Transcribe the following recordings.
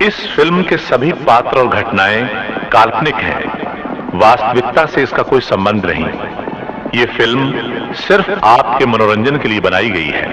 इस फिल्म के सभी पात्र और घटनाएं काल्पनिक हैं। वास्तविकता से इसका कोई संबंध नहीं। ये फिल्म सिर्फ आपके मनोरंजन के लिए बनाई गई है।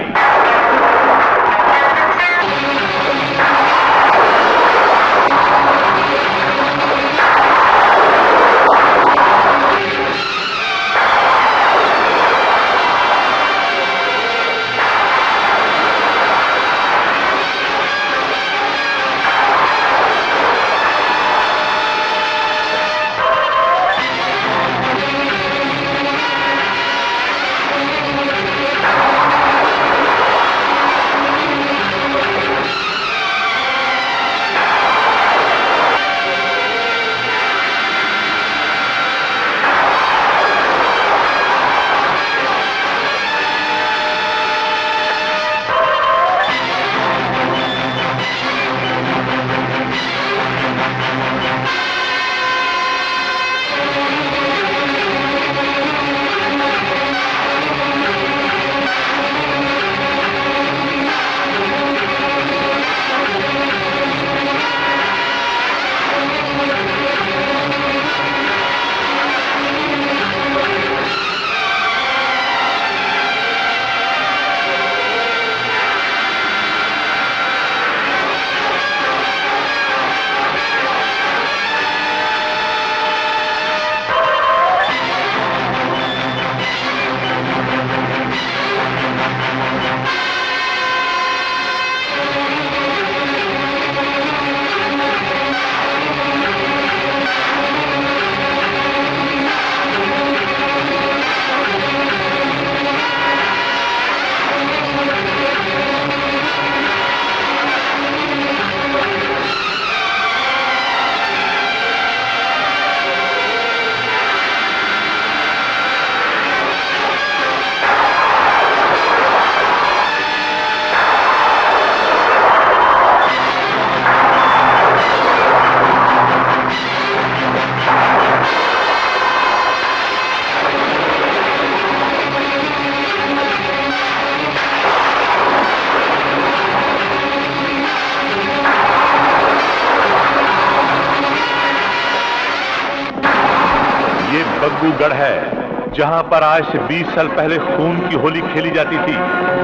बग्गूगढ़ है, जहां पर आज से 20 साल पहले खून की होली खेली जाती थी।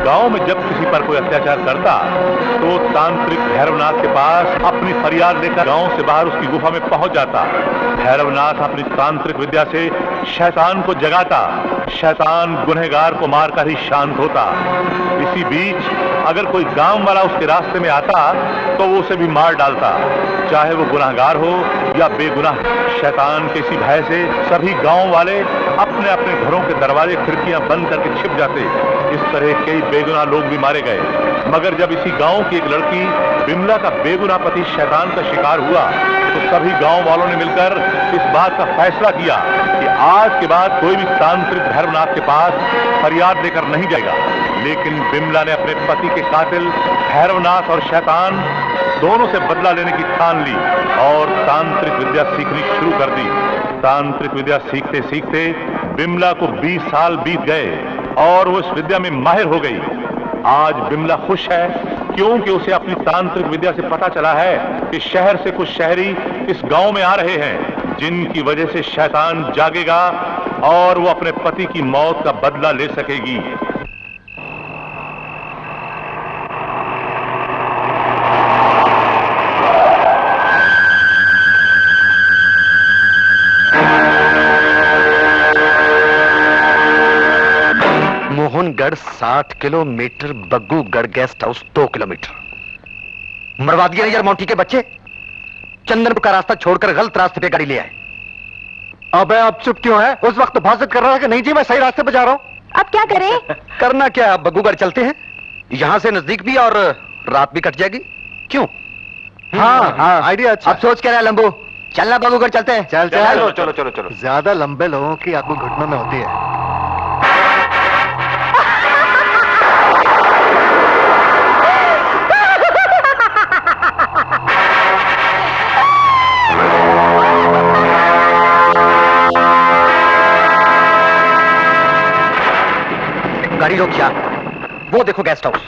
गांव में जब किसी पर कोई अत्याचार करता तो तांत्रिक भैरवनाथ के पास अपनी फरियाद लेकर गांव से बाहर उसकी गुफा में पहुंच जाता। भैरवनाथ अपनी तांत्रिक विद्या से शैतान को जगाता। शैतान गुनहगार को मारकर ही शांत होता। इसी बीच अगर कोई गांव वाला उसके रास्ते में आता तो वो उसे भी मार डालता, चाहे वो गुनहगार हो या बेगुनाह। शैतान के इसी भय से सभी गांव वाले अपने अपने घरों के दरवाजे खिड़कियां बंद करके छिप जाते। इस तरह कई बेगुनाह लोग भी मारे गए। मगर जब इसी गांव की एक लड़की बिमला का बेगुनाह पति शैतान का शिकार हुआ तो सभी गांव वालों ने मिलकर इस बात का फैसला किया कि आज के बाद कोई भी तांत्रिक भैरवनाथ के पास फरियाद लेकर नहीं जाएगा। लेकिन बिमला ने अपने पति के कातिल भैरवनाथ और शैतान दोनों से बदला लेने की ठान ली और तांत्रिक विद्या सीखनी शुरू कर दी। तांत्रिक विद्या सीखते सीखते बिमला को 20 साल बीत गए और वो इस विद्या में माहिर हो गई। आज बिमला खुश है क्योंकि उसे अपनी तांत्रिक विद्या से पता चला है कि शहर से कुछ शहरी इस गांव में आ रहे हैं जिनकी वजह से शैतान जागेगा और वो अपने पति की मौत का बदला ले सकेगी। Mohangarh 60 kilometre, Baggugarh guest house 2 kilometre. मरवा दिया यार मोंटी के बच्चे। चंदनपुर का रास्ता छोड़कर गलत रास्ते पे गाड़ी ले आए। अबे अब चुप क्यों है? उस वक्त तो भाषण कर रहा है कि नहीं जी मैं सही रास्ते पे जा रहा हूं। अब क्या करें? करना क्या, अब बग्गूगढ़ चलते हैं। यहां से नजदीक भी और रात भी कट जाएगी। क्यों? हाँ, आइडिया अच्छा। अब सोच क्या रहा है लंबू? चलना बग्गूगढ़ चलते हैं। चल चलो चलो चलो चलो। ज्यादा लंबे लोगों की आंखों घुटनों में होती है। गाड़ी रोक क्या? वो देखो गेस्ट हाउस।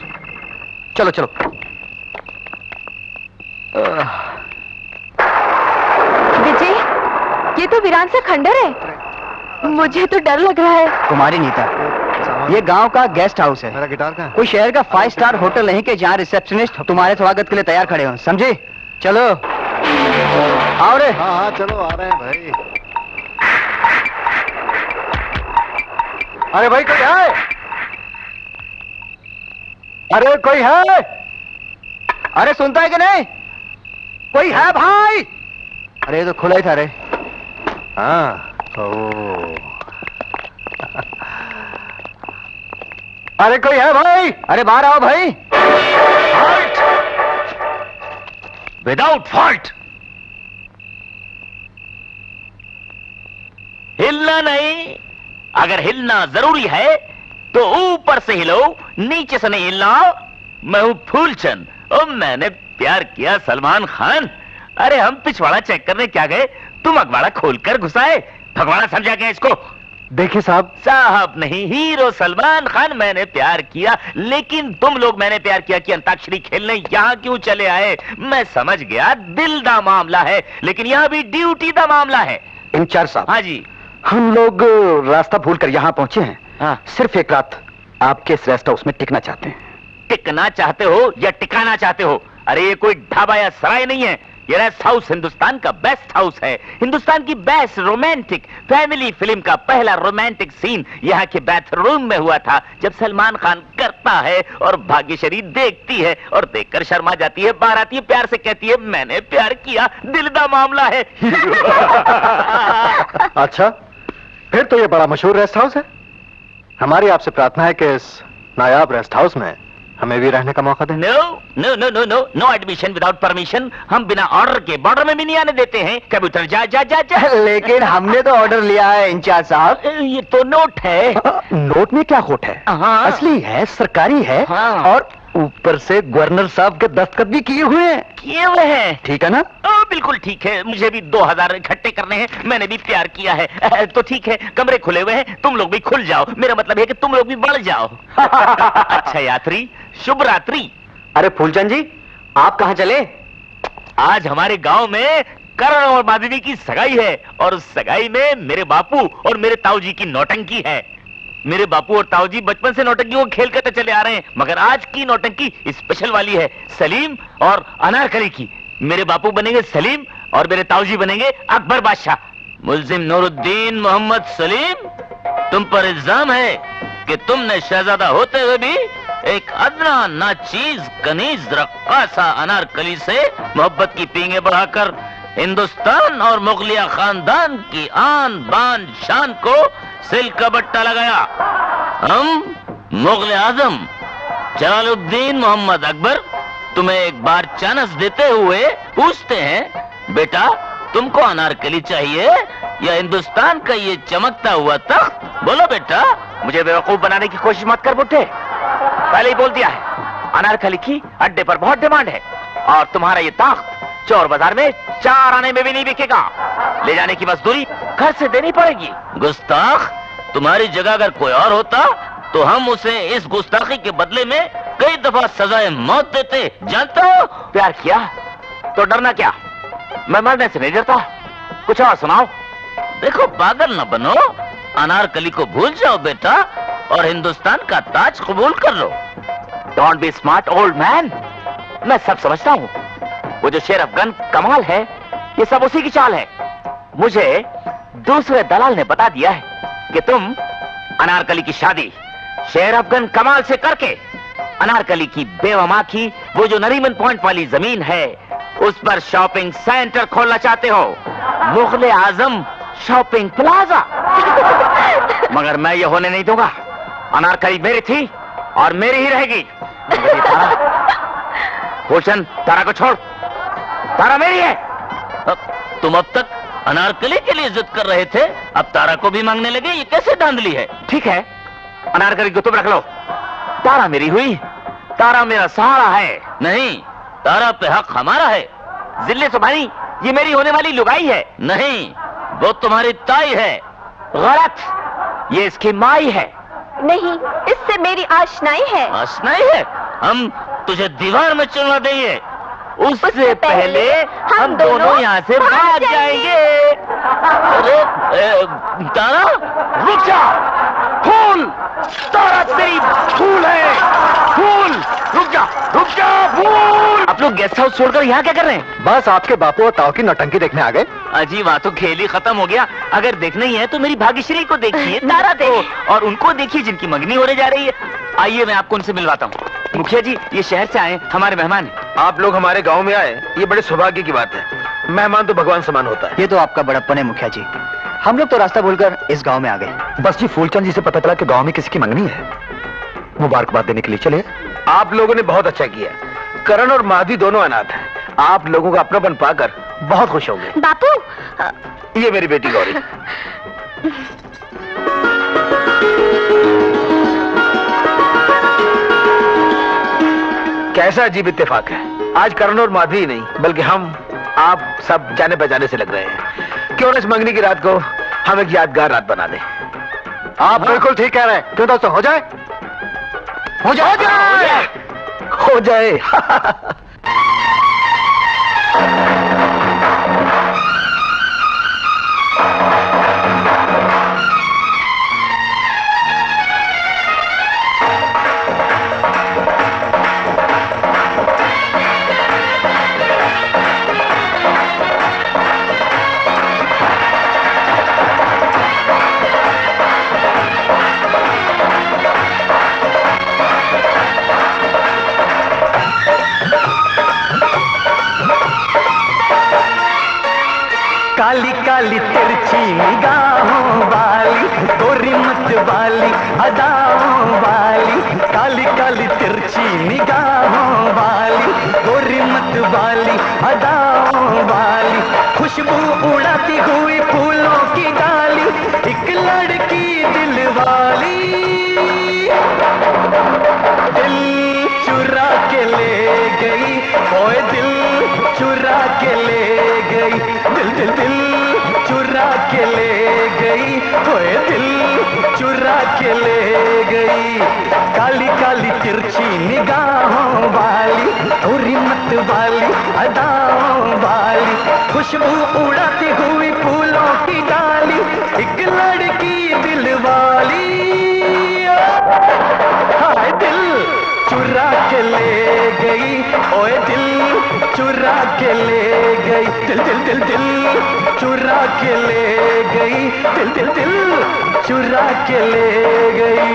चलो चलो। ये तो वीरान सा खंडर है। मुझे तो डर लग रहा है। कुमारी नीता, ये गांव का गेस्ट हाउस है। मेरा गिटार कहाँ है? कोई शहर का 5 स्टार होटल नहीं कि जहाँ रिसेप्शनिस्ट तुम्हारे स्वागत के लिए तैयार खड़े हो, समझे? चलो आओ रे। हाँ हाँ चलो आ रहे हैं भाई। अरे भाई कोई है? अरे कोई है? अरे सुनता है कि नहीं? कोई है भाई? अरे ये तो खुला ही था रे। हाँ ओ। अरे कोई है भाई? अरे बाहर आओ भाई। Without fault. हिलना नहीं। अगर हिलना जरूरी है तो ऊपर से हिलो, नीचे से नहीं हिलना। मैं हूं फूलचंद और मैंने प्यार किया सलमान खान। अरे हम पिछवाड़ा चेक करने क्या गए, तुम अखबाड़ा खोलकर घुसाए। भगवाना समझा गया इसको? देखिए साहब। साहब नहीं, हीरो सलमान खान। मैंने प्यार किया, लेकिन तुम लोग मैंने प्यार किया कि अंताक्षरी खेलने यहां क्यों चले आए? मैं समझ गया दिल दा मामला है, लेकिन यहां भी ड्यूटी दा मामला है। इंचार्ज साहब। हाँ जी। हम लोग रास्ता भूलकर यहाँ पहुंचे हैं। हाँ। सिर्फ एक रात आपके इस रेस्ट हाउस में टिकना चाहते हैं। टिकना चाहते हो या टिकाना चाहते हो? अरे ये कोई ढाबा या सराय नहीं है, ये रेस्ट हाउस हिंदुस्तान का बेस्ट हाउस है। हिंदुस्तान की बेस्ट रोमांटिक फैमिली फिल्म का पहला रोमांटिक सीन यहाँ के बाथरूम में हुआ था, जब सलमान खान करता है और भाग्यश्री देखती है और देखकर शर्मा जाती है, बाहर आती है, प्यार से कहती है मैंने प्यार किया, दिल दा मामला है। अच्छा, फिर तो ये बड़ा मशहूर रेस्ट हाउस है। हमारी आपसे प्रार्थना है कि इस नायाब रेस्ट हाउस में हमें भी रहने का मौका दें। No no no no no no admission without permission. हम बिना ऑर्डर के बॉर्डर में भी नहीं आने देते हैं। कबूतर जा जा जा जा। लेकिन हमने तो ऑर्डर लिया है इंचार्ज साहब। ये तो नोट है। नोट में क्या खोट है? हाँ। असली है, सरकारी है। हाँ। और ऊपर से गवर्नर साहब के दस्तखत भी किए हुए हैं। किए हुए हैं? ठीक है ना? बिल्कुल ठीक है। मुझे भी 2000 इकट्ठे करने हैं। मैंने भी प्यार किया है। तो ठीक है, कमरे खुले हुए हैं, तुम लोग भी खुल जाओ। मेरा मतलब है कि तुम लोग भी बढ़ जाओ। अच्छा यात्री, शुभ रात्रि। अरे फूलचंद जी, आप कहाँ चले? आज हमारे गांव में करण और माधवी की सगाई है, और उस सगाई में मेरे बापू और मेरे ताऊ जी की नौटंकी है। मेरे बापू और ताऊ जी बचपन से नौटंकियों को खेल करते चले आ रहे हैं, मगर आज की नौटंकी स्पेशल वाली है, सलीम और अनारकली की। मेरे बापू बनेंगे सलीम और मेरे ताऊ जी बनेंगे अकबर बादशाह। मुल्जिम नूरुद्दीन मोहम्मद सलीम, तुम पर इल्जाम है कि तुमने शहजादा होते हुए भी एक अदना नाचीज कनीज रक्कासा अनारकली से मोहब्बत की पींगे बढ़ाकर हिंदुस्तान और मुगलिया खानदान की आन बान शान को सिल का बट्टा लगाया। हम मुगल आजम जलालुद्दीन मोहम्मद अकबर तुम्हें एक बार चांस देते हुए पूछते हैं, बेटा तुमको अनारकली चाहिए या हिंदुस्तान का ये चमकता हुआ तख्त? बोलो बेटा। मुझे बेवकूफ बनाने की कोशिश मत कर बुड्ढे, पहले ही बोल दिया है अनारकली की अड्डे पर बहुत डिमांड है, और तुम्हारा ये तख्त चोर बाजार में 4 आने में भी नहीं बिकेगा। ले जाने की मजदूरी घर से देनी पड़ेगी। गुस्ताख, तुम्हारी जगह अगर कोई और होता तो हम उसे इस गुस्ताखी के बदले में कई दफा सजाए मौत देते। जानते हो, प्यार किया तो डरना क्या? मैं मरने से नहीं डरता। कुछ और सुनाओ। देखो पागल न बनो, अनारकली को भूल जाओ बेटा और हिंदुस्तान का ताज कबूल कर लो। Don't be smart old man. मैं सब समझता हूँ। वो जो शेर अफगान कमाल है, ये सब उसी की चाल है। मुझे दूसरे दलाल ने बता दिया है कि तुम अनारकली की शादी शेर अफगान कमाल से करके अनारकली की बेवा मां की वो जो नरीमन पॉइंट वाली जमीन है उस पर शॉपिंग सेंटर खोलना चाहते हो, मुगल आजम शॉपिंग प्लाजा। मगर मैं ये होने नहीं दूंगा। अनारकली मेरी थी और मेरी ही रहेगी। मगर ये तारा, भूषण, तारा को छोड़, तारा मेरी है। तुम अब तक अनारकली के लिए जिद कर रहे थे, अब तारा को भी मांगने लगे। ये कैसे धांधली है? ठीक है, अनारकली को तुम रख लो, तारा मेरी हुई। तारा मेरा सहारा है। नहीं, तारा पे हक हमारा है। जिल्ले सुभानी, ये मेरी होने वाली लुगाई है। नहीं, वो तुम्हारी ताई है। गलत, ये इसकी माई है। नहीं, इससे मेरी आशनाई है। आशनाई है? हम तुझे दीवार में चुनवा देंगे, उससे पहले हम दोनों यहाँ से भाग जाएंगे। तारा रुक जा। फूल तारा तेरी फूल है। फूल रुक जा फूल। आप लोग गेस्ट हाउस छोड़कर यहाँ क्या कर रहे हैं? बस आपके बापू और ताऊ की नौटंकी देखने आ गए। अजी वहाँ तो खेल ही खत्म हो गया। अगर देखना ही है तो मेरी भाग्यश्री को देखिए, तारा को और उनको देखिए जिनकी मंगनी होने जा रही है। आइए मैं आपको उनसे मिलवाता हूँ। मुखिया जी ये शहर से आए हमारे मेहमान हैं। आप लोग हमारे गांव में आए ये बड़े सौभाग्य की बात है। मेहमान तो भगवान समान होता है। ये तो आपका बड़प्पन है मुखिया जी। हम लोग तो रास्ता भूलकर इस गांव में आ गए। बस जी फूलचंद जी से पता चला कि गांव में किसी की मंगनी है, मुबारकबाद देने के लिए चले। आप लोगों ने बहुत अच्छा किया। करण और माधवी दोनों अनाथ हैं। आप लोगों का अपनापन पाकर बहुत खुश होंगे। बापू ये मेरी बेटी गौरी। कैसा अजीब इत्तेफाक है। आज करण और माधवी नहीं बल्कि हम आप सब जाने पहचाने से लग रहे हैं। क्यों न इस मंगनी की रात को हम एक यादगार रात बना दें। आप बिल्कुल ठीक कह रहे हैं। क्यों दोस्तों, हो जाए। हो जाए। काली काली तिरछी निगाहों वाली, गोरी मत वाली अदाओं वाली। काली काली तिरछी निगाहों वाली, गोरी मत वाली अदाओं वाली। खुशबू उड़ाती हुई फूलों की डाली, एक लड़की दिल वाली। दिल चुरा के ले गई, ओए दिल चुरा के ले गई। दिल दिल दिल चुरा के ले गई, ओए दिल चुरा के ले गई। काली काली तिरछी निगाहों वाली, गोरी मत वाली अदाओं वाली। खुशबू उड़ाती हुई फूलों की डाली, एक लड़की दिल वाली। हाय दिल चुरा के ले गई, ओए दिल चुरा के ले गई। दिल दिल दिल दिल चुरा के ले गई। दिल दिल दिल चुरा के ले गई।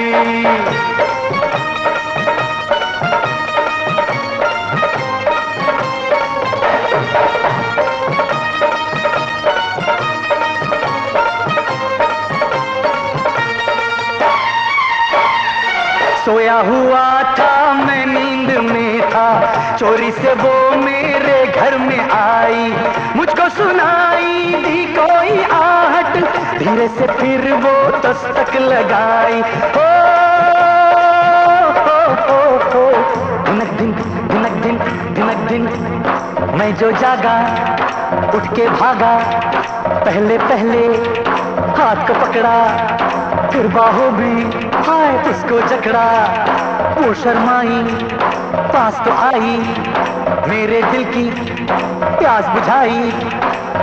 सोया हुआ था मैं नींद में था, चोरी से वो मेरे घर में आई। मुझको सुनाई दी कोई आहट, धीरे से फिर वो दस्तक लगाई। हो दिनक दिन दिनक दिन दिनक दिन मैं जो जागा, उठ के भागा। पहले पहले हाथ को पकड़ा, फिर बाहों में हाय उसको जकड़ा। वो शर्माई, पास तो आई, मेरे दिल की प्यास बुझाई।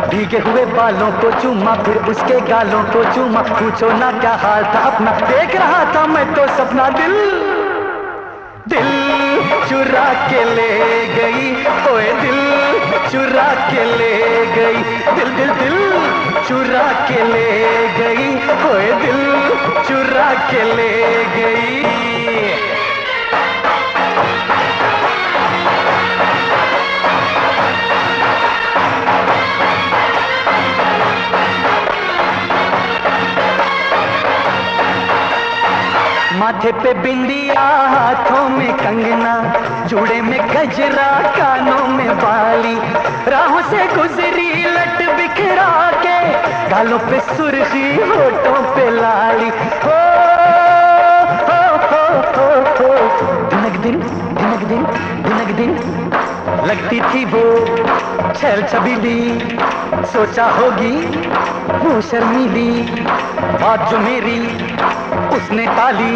भीगे हुए बालों को चूमा, फिर उसके गालों को चूमा। पूछो ना क्या हाल था अपना, देख रहा था मैं तो सपना। दिल दिल चुरा के ले गई, ओए दिल चुरा के ले गई। दिल दिल दिल चुरा के ले गई, ओए दिल चुरा के ले गई। माथे पे बिंदिया, हाथों में कंगना, जूड़े में गजरा, कानों में बाली। राहों से गुजरी लट बिखरा के, गालों पे सुर्खी, होठों पे लाली। हो दिनक दिन दिनक दिन दिनक दिन लगती थी वो छैल छबीली। सोचा होगी वो शर्मीली, बात जो मेरी उसने टाली।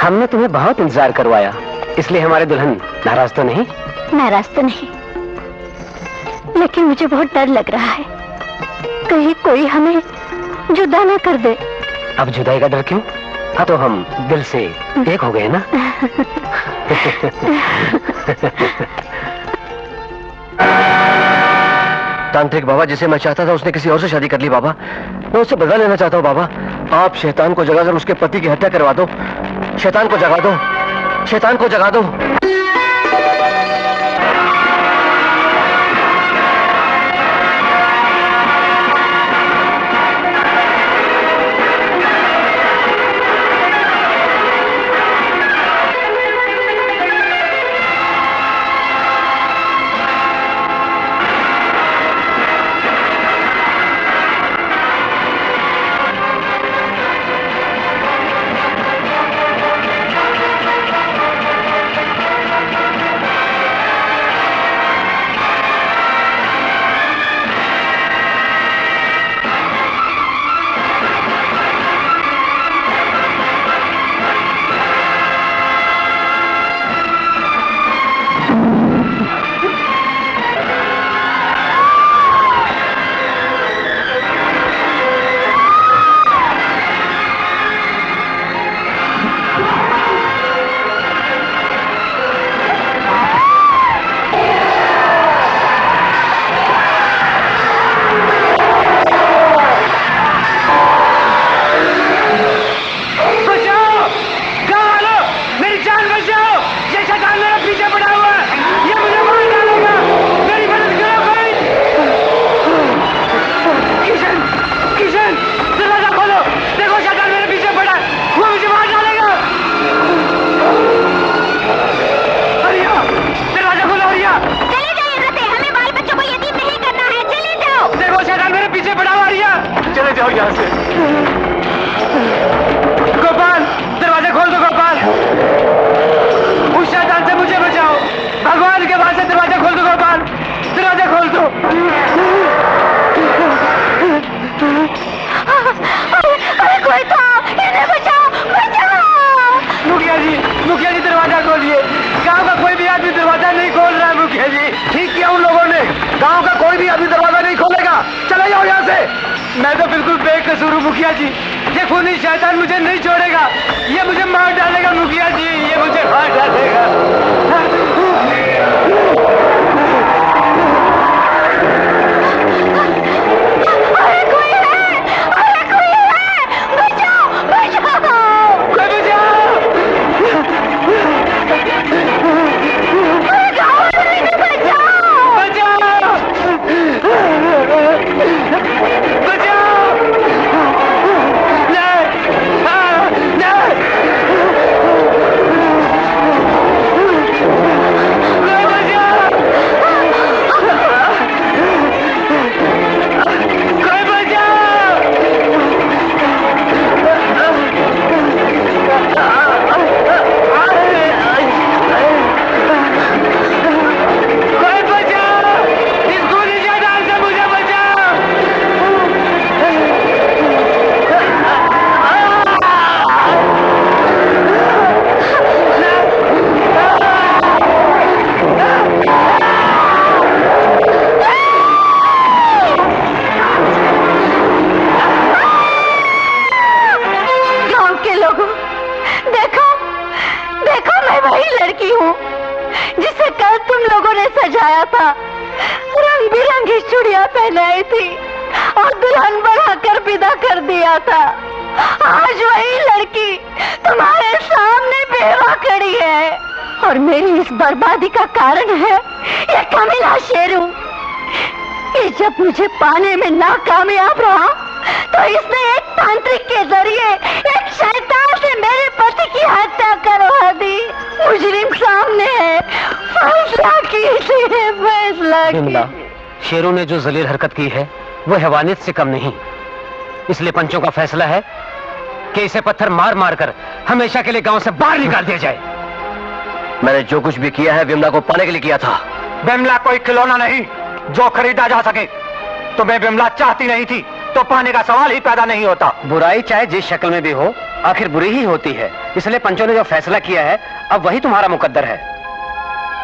हमने तुम्हें बहुत इंतजार करवाया, इसलिए हमारे दुल्हन नाराज तो नहीं? नाराज तो नहीं, लेकिन मुझे बहुत डर लग रहा है, कहीं कोई हमें जुदा ना कर दे। अब जुदाई का डर क्यों? हाँ, तो हम दिल से एक हो गए ना। तांत्रिक बाबा, जिसे मैं चाहता था उसने किसी और से शादी कर ली बाबा। मैं उससे बदला लेना चाहता हूँ बाबा। आप शैतान को जगाकर उसके पति की हत्या करवा दो। शैतान को जगा दो, शैतान को जगा दो। गोपाल, दरवाजा खोल दो गोपाल। उस शैतान से मुझे बचाओ। भगवान के वास्ते दरवाजा खोल दो गोपाल, दरवाजा खोल दो। अरे कोई था, इन्हें बचाओ, बचाओ। मुखिया जी दरवाजा खोलिए। गांव का कोई भी आदमी दरवाजा नहीं खोल रहा है मुखिया जी। ठीक किया उन लोगों ने, गांव का कोई भी आदमी दरवाजा नहीं खोलेगा। चले जाओ यहाँ से। मैं तो बिल्कुल बेकसूर हूँ मुखिया जी। ये खूनी शैतान मुझे नहीं छोड़ेगा, ये मुझे मार डालेगा मुखिया जी, ये मुझे मार डालेगा। अरे कोई है, बचाओ, बचाओ, कोई बचाओ। अरे गाँव वाले ने बचाओ, जिसे कल तुम लोगों ने सजाया था, रंग बिरंगी चूड़ियां पहनाई थी और दुल्हन बढ़ाकर विदा कर दिया था। आज वही लड़की तुम्हारे सामने बेवा खड़ी है और मेरी इस बर्बादी का कारण है ये कमीना शेरू। ये जब मुझे पाने में नाकामयाब रहा तो इसने एक तांत्रिक के जरिए एक शैतान से मेरे पति की हत्या करवा दी। मुजरिम सामने है, फैसला कीजिए, फैसला कीजिए। शेरू ने जो जलील हरकत की है वो हैवानियत से कम नहीं, इसलिए पंचों का फैसला है कि इसे पत्थर मार मार कर हमेशा के लिए गांव से बाहर निकाल दिया जाए। मैंने जो कुछ भी किया है विमला को पाने के लिए किया था। विमला कोई खिलौना नहीं जो खरीदा जा सके। तुम्हें विमला चाहती नहीं थी तो पाने का सवाल ही पैदा नहीं होता। बुराई चाहे जिस शक्ल में भी हो, आखिर बुरी ही होती है, इसलिए पंचों ने जो फैसला किया है अब वही तुम्हारा मुकद्दर है।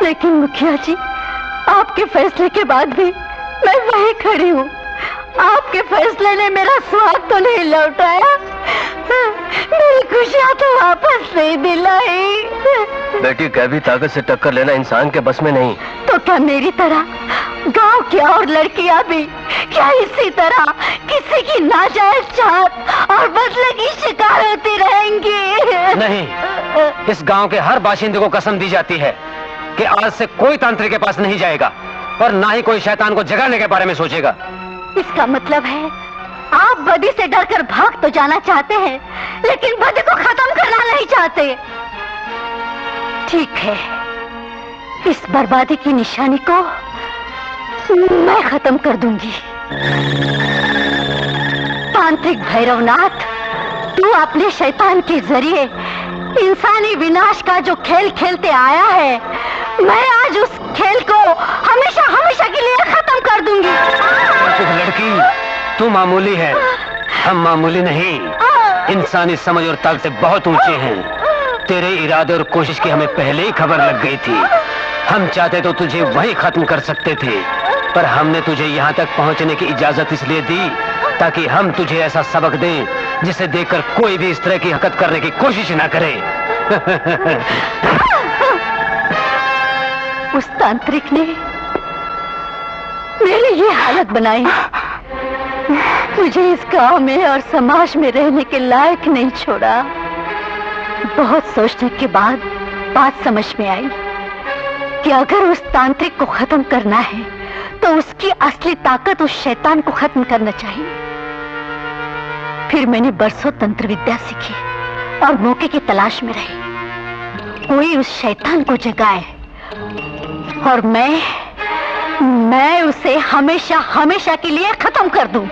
लेकिन मुखिया जी, आपके फैसले के बाद भी मैं वही खड़ी हूँ। आपके फैसले ने मेरा स्वाद तो नहीं लौटाया, मेरी खुशियाँ तो वापस नहीं दिलाई। बेटी, कैदी ताकत से टक्कर लेना इंसान के बस में नहीं। तो क्या मेरी तरह गांव की और लड़कियां भी क्या इसी तरह किसी की नाजायज चाहत और बदले की शिकार होती रहेंगी? नहीं, इस गांव के हर बाशिंदे को कसम दी जाती है कि आज से कोई तांत्रिक के पास नहीं जाएगा और ना ही कोई शैतान को जगाने के बारे में सोचेगा। इसका मतलब है आप बदी से डरकर भाग तो जाना चाहते हैं, लेकिन बदी को खत्म करना नहीं चाहते। ठीक है, इस बर्बादी की निशानी को मैं खत्म कर दूंगी। तांत्रिक भैरवनाथ, तू अपने शैतान के जरिए इंसानी विनाश का जो खेल खेलते आया है, मैं आज उस खेल को हमेशा हमेशा के लिए खत्म कर दूंगी। लड़की, तू मामूली है, हम मामूली नहीं। इंसानी समझ और ताकत से बहुत ऊंचे हैं। तेरे इरादे और कोशिश की हमें पहले ही खबर लग गई थी। हम चाहते तो तुझे वहीं खत्म कर सकते थे, पर हमने तुझे यहाँ तक पहुँचने की इजाजत इसलिए दी ताकि हम तुझे ऐसा सबक दें जिसे देखकर कोई भी इस तरह की हरकत करने की कोशिश ना करे। उस तांत्रिक ने मेरी ये हालत बनाई, मुझे इस गांव में और समाज में रहने के लायक नहीं छोड़ा। बहुत सोचने के बाद बात समझ में आई कि अगर उस तांत्रिक को खत्म करना है तो उसकी असली ताकत उस शैतान को खत्म करना चाहिए। फिर मैंने बरसों तंत्र विद्या सीखी और मौके की तलाश में रही, कोई उस शैतान को जगाए और मैं उसे हमेशा हमेशा के लिए खत्म कर दूं।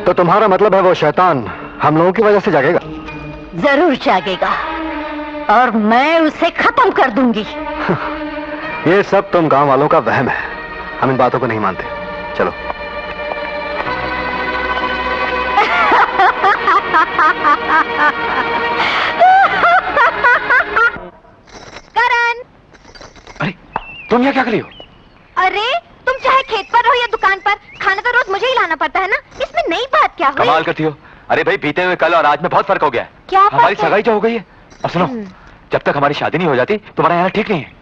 तो तुम्हारा मतलब है वो शैतान हम लोगों की वजह से जागेगा? जरूर जागेगा और मैं उसे खत्म कर दूंगी। ये सब तुम गांव वालों का वहम है, हम इन बातों को नहीं मानते। चलो। करण, अरे तुम यहाँ क्या कर रही हो? अरे तुम चाहे खेत पर रहो या दुकान पर, खाना तो रोज मुझे ही लाना पड़ता है ना, इसमें नई बात क्या हुई? कमाल करती हो। अरे भाई, बीते हुए कल और आज में बहुत फर्क हो गया है। क्या हमारी सगाई जो हो गई है, और सुनो, जब तक हमारी शादी नहीं हो जाती तुम्हारा यहाँ ठीक नहीं है।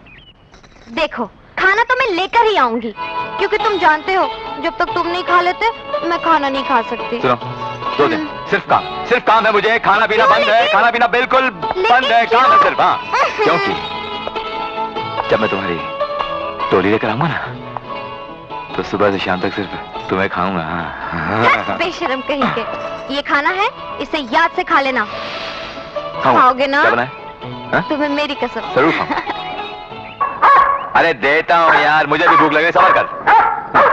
देखो, खाना तो मैं लेकर ही आऊंगी, क्योंकि तुम जानते हो जब तक तुम नहीं खा लेते मैं खाना नहीं खा सकती। सुनो, 2 दिन सिर्फ काम है मुझे, खाना पीना बंद है, खाना पीना बिल्कुल बंद है, काम है सिर्फ। हाँ, क्योंकि जब मैं तुम्हारी टोली लेकर आऊंगा ना, तो सुबह से शाम तक सिर्फ तुम्हें खाऊंगा। हाँ। बेशरम कहीं के, ये खाना है, इसे याद से खा लेना। खाओगे ना? क्या बनाए? तुम्हें मेरी कसम। जरूर खाऊं। अरे देता हूँ यार, मुझे भी भूख लगे, सबर कर।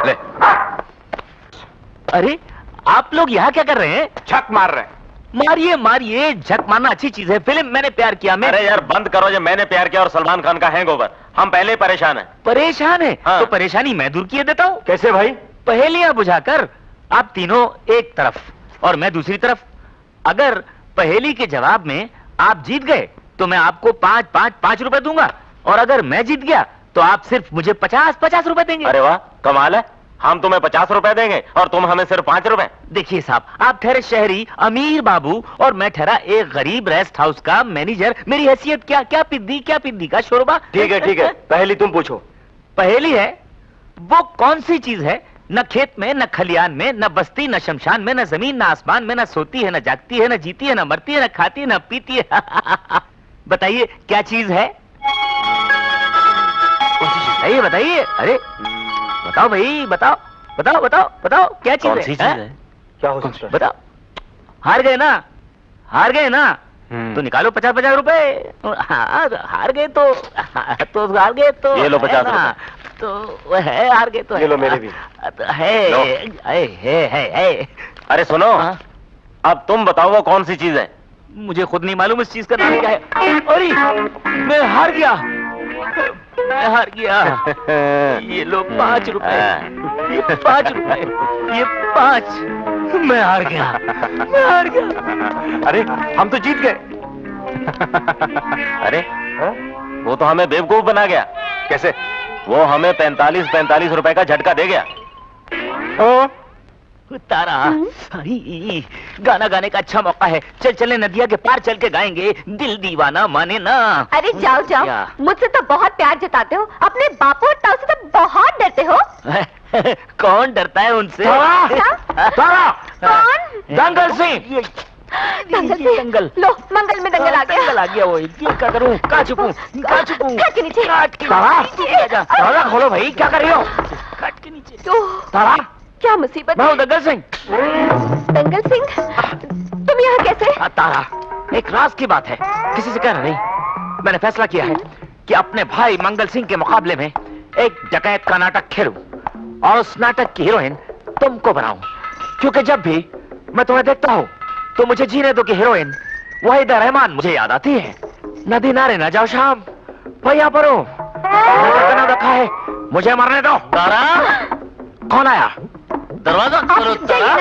ले। अरे आप लोग यहाँ क्या कर रहे हैं? झक मार रहे हैं। मारिए मारिए, झक मारना अच्छी चीज है। फिल्म मैंने प्यार किया में। अरे यार बंद करो, जो मैंने प्यार किया और सलमान खान का हैंगओवर। हम पहले ही परेशान हैं। परेशान है? हाँ। तो परेशानी मैं दूर किए देता हूँ। कैसे भाई? पहेलियां बुझाकर। आप तीनों एक तरफ और मैं दूसरी तरफ। अगर पहेली के जवाब में आप जीत गए तो मैं आपको 5 रुपए दूंगा, और अगर मैं जीत गया तो आप सिर्फ मुझे 50 रुपए देंगे। अरे वाह, कमाल है। हम तुम्हें 50 रुपए देंगे और तुम हमें सिर्फ 5 रुपए। देखिए साहब, आप ठहरे शहरी अमीर बाबू और मैं ठहरा एक गरीब रेस्ट हाउस का मैनेजर। मेरी हैसियत क्या पिद्दी का शोरबा। ठीक है, पहली तुम पूछो। पहेली है, वो कौन सी चीज है न खेत में, न खलियान में, न बस्ती, न शमशान में, न जमीन, न आसमान में, न सोती है, न जागती है, न जीती है, न मरती है, न खाती है, न पीती है। बताइए क्या चीज है? कौन सी चीज है ये बताइए। अरे बताओ भाई, बताओ क्या चीज है? क्या हो सकता है? बताओ। हार गए ना तो निकालो 50 रुपए। हार गए तो हार गए तो ये लो 50 रुपए। तो है, हार गए तो ये लो मेरे भी। है। अरे सुनो, अब तुम बताओ वो कौन सी चीज है? मुझे खुद नहीं मालूम इस चीज का नाम क्या है। अरे मैं हार गया। ये लो 5 रुपए। ये 5 रुपए। ये 5। मैं हार गया, मैं हार गया। अरे हम तो जीत गए। अरे वो तो हमें बेवकूफ बना गया। कैसे? वो हमें 45 रुपए का झटका दे गया। ओ तारा, अरे गाना गाने का अच्छा मौका है। चल चले नदिया के पार चल के गाएंगे, दिल दीवाना माने ना। अरे जाओ जाओ, क्या? मुझसे तो बहुत प्यार जताते हो, अपने बापू और ताऊ से तो बहुत डरते हो। कौन डरता है उनसे? तारा! कौन? दंगल सिंह। दंगल से दंगल। लो, मंगल में दंगल आ गया। दंगल आ गया। वो ये क्या करूं? कहाँ छुपूं? कहाँ छुपूं? खाट के नीचे। तारा खोलो भाई, क्या कर रही हो? खाट के नीचे। तारा, क्या मुसीबत मैं है? हूं दंगल सिंह। दंगल सिंह, तुम यहाँ कैसे? तारा, एक राज की बात है, किसी से कहना नहीं। मैंने फैसला किया है कि अपने भाई मंगल सिंह के मुकाबले में एक डकैत का नाटक खेलूं और उस नाटक की हीरोइन तुमको बनाऊं, क्योंकि जब भी मैं तुम्हें देखता हूं तो मुझे जीने दो की हीरोइन वहीदा रहमान मुझे याद आती है। नदी नारे न जाओ शाम, भैया परो नाम रखा है, मुझे मरने दो। तारा, कौन आया? दरवाजा खोलो तारा।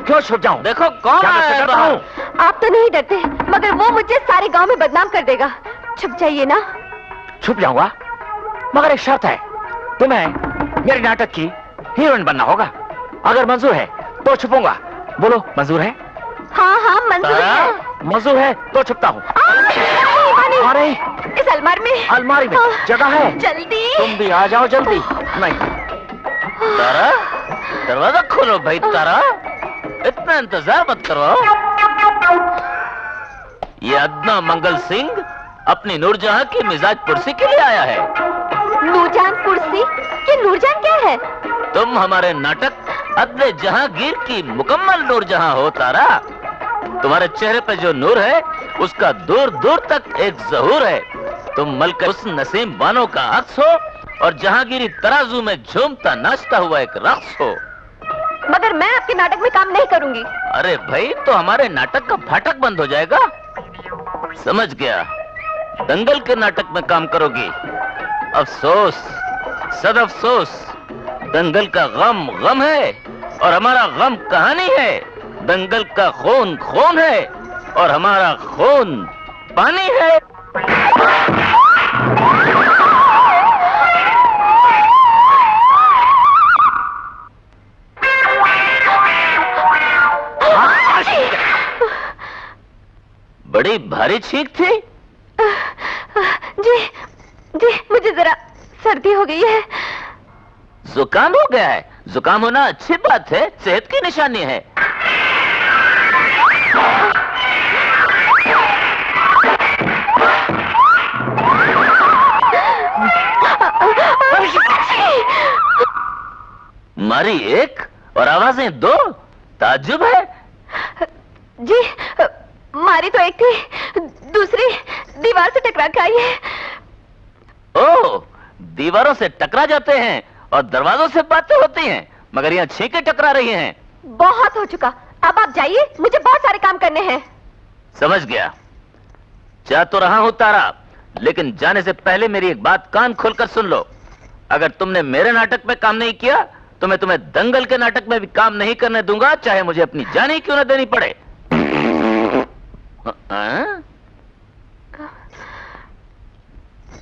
क्यों छुप जाऊं? देखो कौन आया बाहर। आप तो नहीं डरते, मगर वो मुझे सारे गांव में बदनाम कर देगा। छुप जाइए ना। छुप जाऊंगा, मगर एक शर्त है, तुम्हें मेरे नाटक की हीरोइन बनना होगा। अगर मंजूर है तो छुपूंगा। बोलो मंजूर है? हाँ हाँ मंजूर है। मंजूर है तो छुपता हूँ। अरे इस अलमारी में। अलमारी में जगह है, जल्दी। तुम भी आ जाओ जल्दी। नहीं तारा, दरवाजा खोलो भाई। तारा, इतना इंतजार मत करो। ये अदना मंगल सिंह अपनी नूरजहां की मिजाज पुरसी के लिए आया है। नूरजहां कुर्सी? ये नूरजहां क्या है? तुम हमारे नाटक अदले जहांगीर की मुकम्मल नूरजहां हो तारा। तुम्हारे चेहरे पे जो नूर है उसका दूर दूर तक एक ज़हूर है। तुम मलक उस नसीम बानो का अक्स हो और जहांगीरी तराजू में झूमता नाचता हुआ एक रक्स हो। मगर मैं आपके नाटक में काम नहीं करूंगी। अरे भाई, तो हमारे नाटक का फाटक बंद हो जाएगा। समझ गया, दंगल के नाटक में काम करोगी। अफसोस, सद अफसोस, दंगल का गम गम है और हमारा गम कहानी है। दंगल का खून खून है और हमारा खून पानी है। बड़ी भारी छींक थी। जी जी, मुझे जरा सर्दी हो गई है। जुकाम हो गया है? जुकाम होना अच्छी बात है, सेहत की निशानी है। मारी एक और आवाजें दो, ताज्जुब है। जी, मारी तो एक थी, दूसरी दीवार से टकरा के आई है। ओह, दीवारों से टकरा जाते हैं और दरवाजों से बातें होती हैं, मगर यहाँ छींकें टकरा रही हैं। बहुत हो चुका, अब आप जाइए, मुझे बहुत सारे काम करने हैं। समझ गया, जा तो रहा हूं तारा, लेकिन जाने से पहले मेरी एक बात कान खोलकर सुन लो। अगर तुमने मेरे नाटक में काम नहीं किया तो मैं तुम्हें दंगल के नाटक में भी काम नहीं करने दूंगा, चाहे मुझे अपनी जान ही क्यों न देनी पड़े।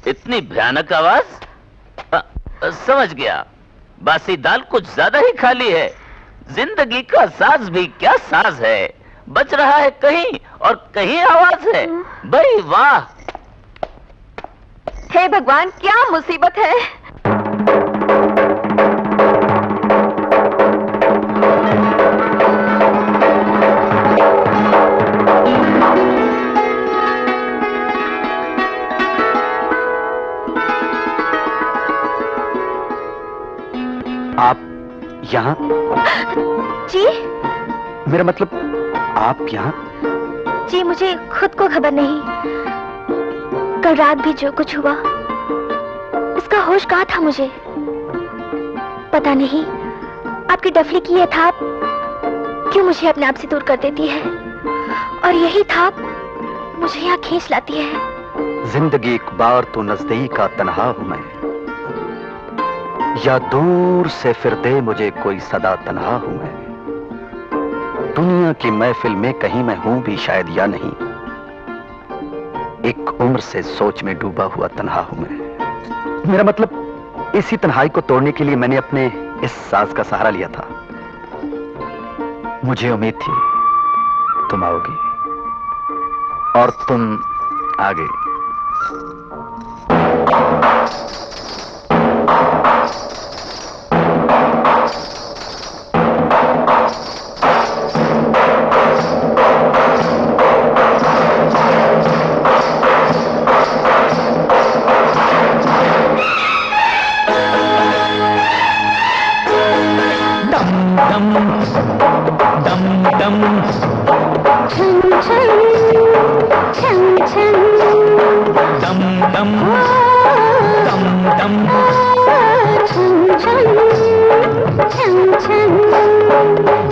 इतनी भयानक आवाज? समझ गया, बासी दाल कुछ ज्यादा ही खाली है। जिंदगी का साज भी क्या साज है, बच रहा है कहीं और कहीं आवाज है। भाई वाह! हे भगवान, क्या मुसीबत है। आप यहाँ? जी? मेरा मतलब आप यहाँ? जी, मुझे खुद को खबर नहीं। कल रात भी जो कुछ हुआ इसका होश कहाँ था मुझे? पता नहीं आपकी डफली की यह थाप क्यों मुझे अपने आप से दूर कर देती है, और यही थाप मुझे यहाँ खींच लाती है। जिंदगी एक बार तो नजदीक का तन्हा हूं मैं, या दूर से फिर दे मुझे कोई सदा तन्हा हूं मैं। दुनिया की महफिल में कहीं मैं हूं भी शायद या नहीं, एक उम्र से सोच में डूबा हुआ तन्हा हूं मैं। मेरा मतलब, इसी तन्हाई को तोड़ने के लिए मैंने अपने इस साज का सहारा लिया था। मुझे उम्मीद थी तुम आओगी और तुम आ गई।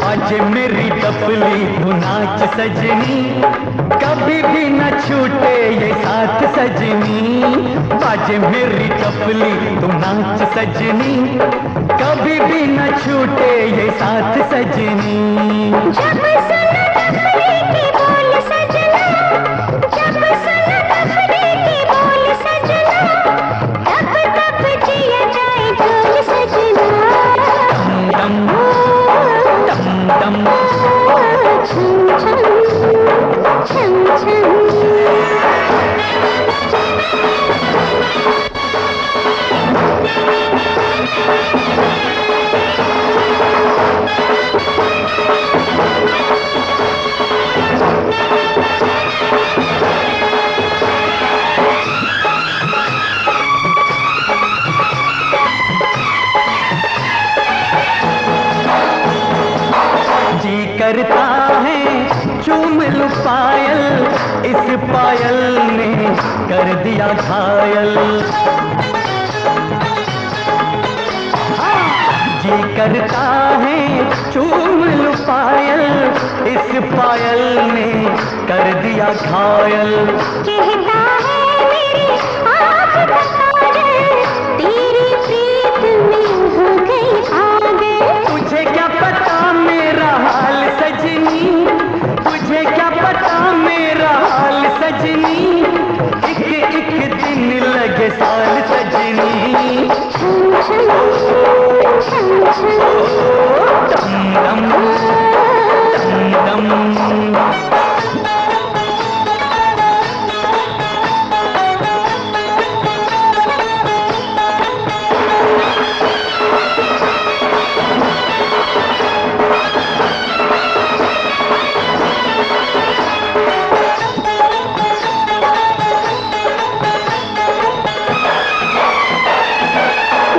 आज मेरी टपली तू नाच सजनी, कभी भी न छूटे ये साथ सजनी। आज मेरी टपली तू नाच सजनी, कभी भी न छूटे ये साथ सजनी। जब सुनो टपली की बोल सजना, जब सुनो टपली की बोल सजना, तब तब जिया जाए ढोल सजना। दम दम दम छम छम छम छम। जी करता है चूम लूं पायल, इस पायल ने कर दिया घायल। जी करता है चूम लूं पायल, इस पायल ने कर दिया घायल। कहता है मेरी आँख का काजल, तेरी प्रीत में हो गई पागल। तुझे क्या पता मेरा हाल सजनी, तुझे क्या पता मेरा हाल सजनी। एक एक दिन लगे साल सजनी। छम छम छम छम दम दम दम दम।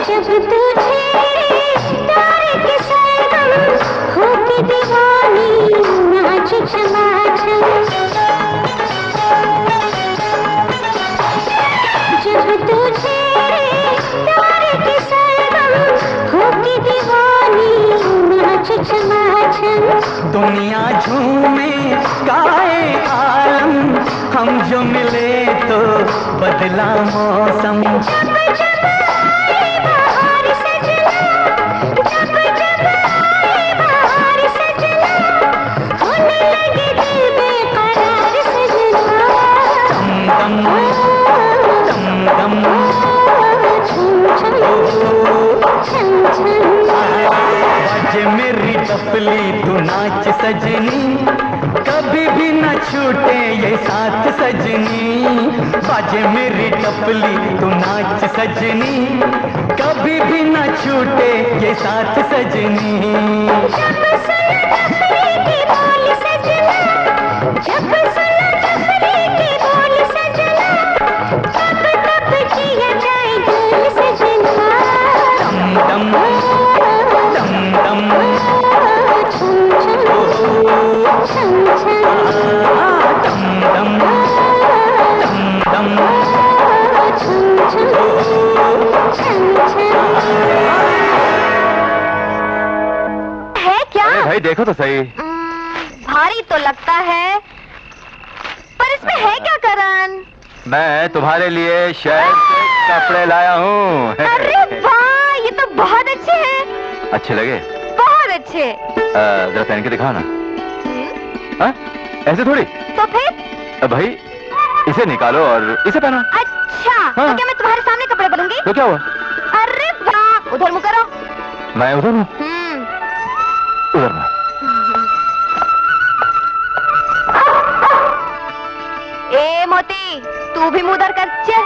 जब तुझे तारे के सरगम होती दीवानी नाच क्षमा छम। जब तुझे तारे के सरगम होती दीवानी नाच क्षमा छम। दुनिया झूमे गाए आलम, हम जो मिले तो बदला मौसम। बहार सजना, जब जब आए बहार सजना, होने लगे दिल बेकरार सजना। दम दम दम छम छम छम छम। आज मेरी टपली तू नाच सजनी, कभी भी न छूटे ये साथ सजनी। बाजे मेरी टपली तू नाच सजनी, कभी भी न छूटे ये साथ सजनी। जब सुनो टपली की बोल सजना, जब सुनो टपली की बोल सजना, तब तब जिया जाए ढोल सजना। दम दम दम दम छम छम छम छम दम दम दम दम छम छम छम छम। है क्या? अरे भाई देखो तो सही। भारी तो लगता है, पर इसमें है क्या करण? मैं तुम्हारे लिए शहर से कपड़े लाया हूँ। अरे वाह, ये तो बहुत अच्छे हैं। अच्छे लगे? बहुत अच्छे। जरा पहन के दिखाओ ना। हाँ? ऐसे थोड़ी। तो फिर? भाई इसे निकालो और इसे पहनो। अच्छा। हाँ। तो क्या मैं तुम्हारे सामने कपड़े बदलूंगी? तो क्या हुआ? अरे वाह, उधर मुँह करो। मैं उधर हूँ। उधर मैं। ए मोती, तू भी मुंह उधर कर। चल।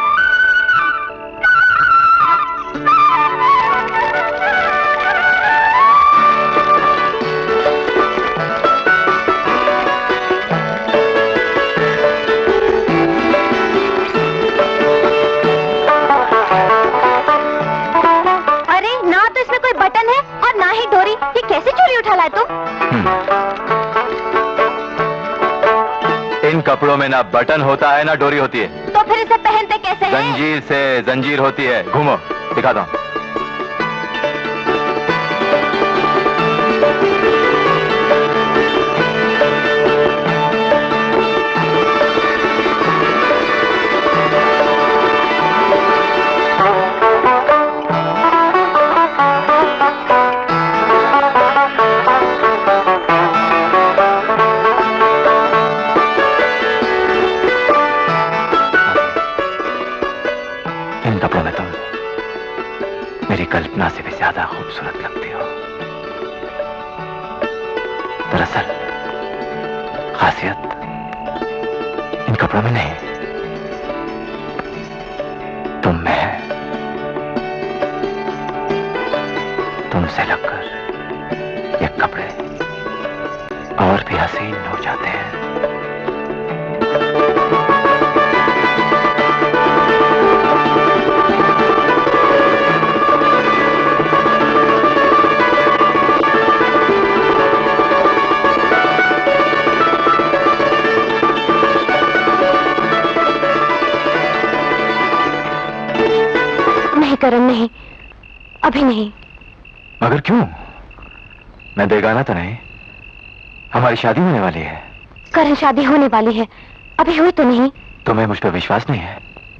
अरे ना तो इसमें कोई बटन है और ना ही डोरी। ये कैसे चोरी उठा लाए तुम? इन कपड़ों में ना बटन होता है ना डोरी होती है। तो फिर इसे पहनते कैसे हैं? जंजीर से जंजीर होती है। घूमो, दिखाता हूँ। इन कपड़ों में तुम मेरी कल्पना से भी ज्यादा खूबसूरत लगती हो। दरअसल खासियत इन कपड़ों में नहीं, तुम में है। तुमसे लगकर ये कपड़े और भी हसीन हो जाते हैं। करण नहीं, अभी नहीं। मगर क्यों? मैं बेगाना तो नहीं। हमारी शादी होने वाली है। करण, शादी होने वाली है, अभी हुई तो नहीं। तुम्हें मुझ पर विश्वास नहीं है?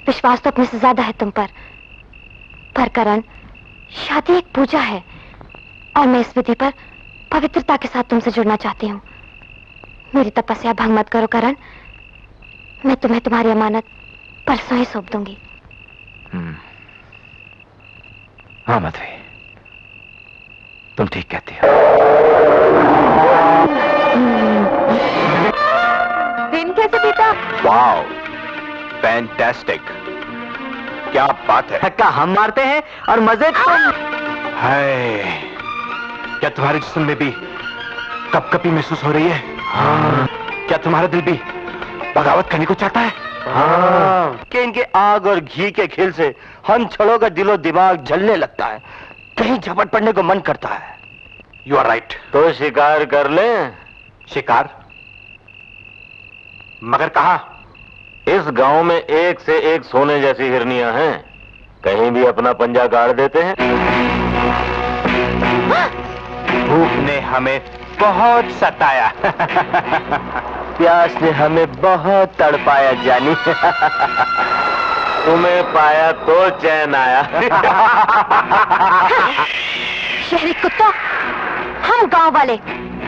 विश्वास तो अपने से ज्यादा है तुम पर करण, शादी एक पूजा है और मैं इस विधि पर पवित्रता के साथ तुमसे जुड़ना चाहती हूँ। मेरी तपस्या भंग मत करो करण। मैं तुम्हें तुम्हारी अमानत परसों ही सौंप दूंगी। हाँ माधवी, तुम ठीक कहती हो। दिन कैसे बीता? Wow, fantastic. क्या बात है। धक्का हम मारते हैं और मजे तुम। हाय, क्या तुम्हारे जिस्म में भी कपकपी महसूस हो रही है? हाँ। क्या तुम्हारा दिल भी बगावत करने को चाहता है? हाँ, कि इनके आग और घी के खेल से हम छड़ों का दिलो दिमाग जलने लगता है, कहीं झपट पड़ने को मन करता है। You are right. तो शिकार कर लें। शिकार? मगर कहाँ? इस गांव में एक से एक सोने जैसी हिरनियां हैं, कहीं भी अपना पंजा गाड़ देते हैं। भूख ने हमें बहुत सताया। प्यास ने हमें बहुत तड़पाया जानी। तुम्हें पाया तो चैन आया। शहरी कुत्तों, हम गांव वाले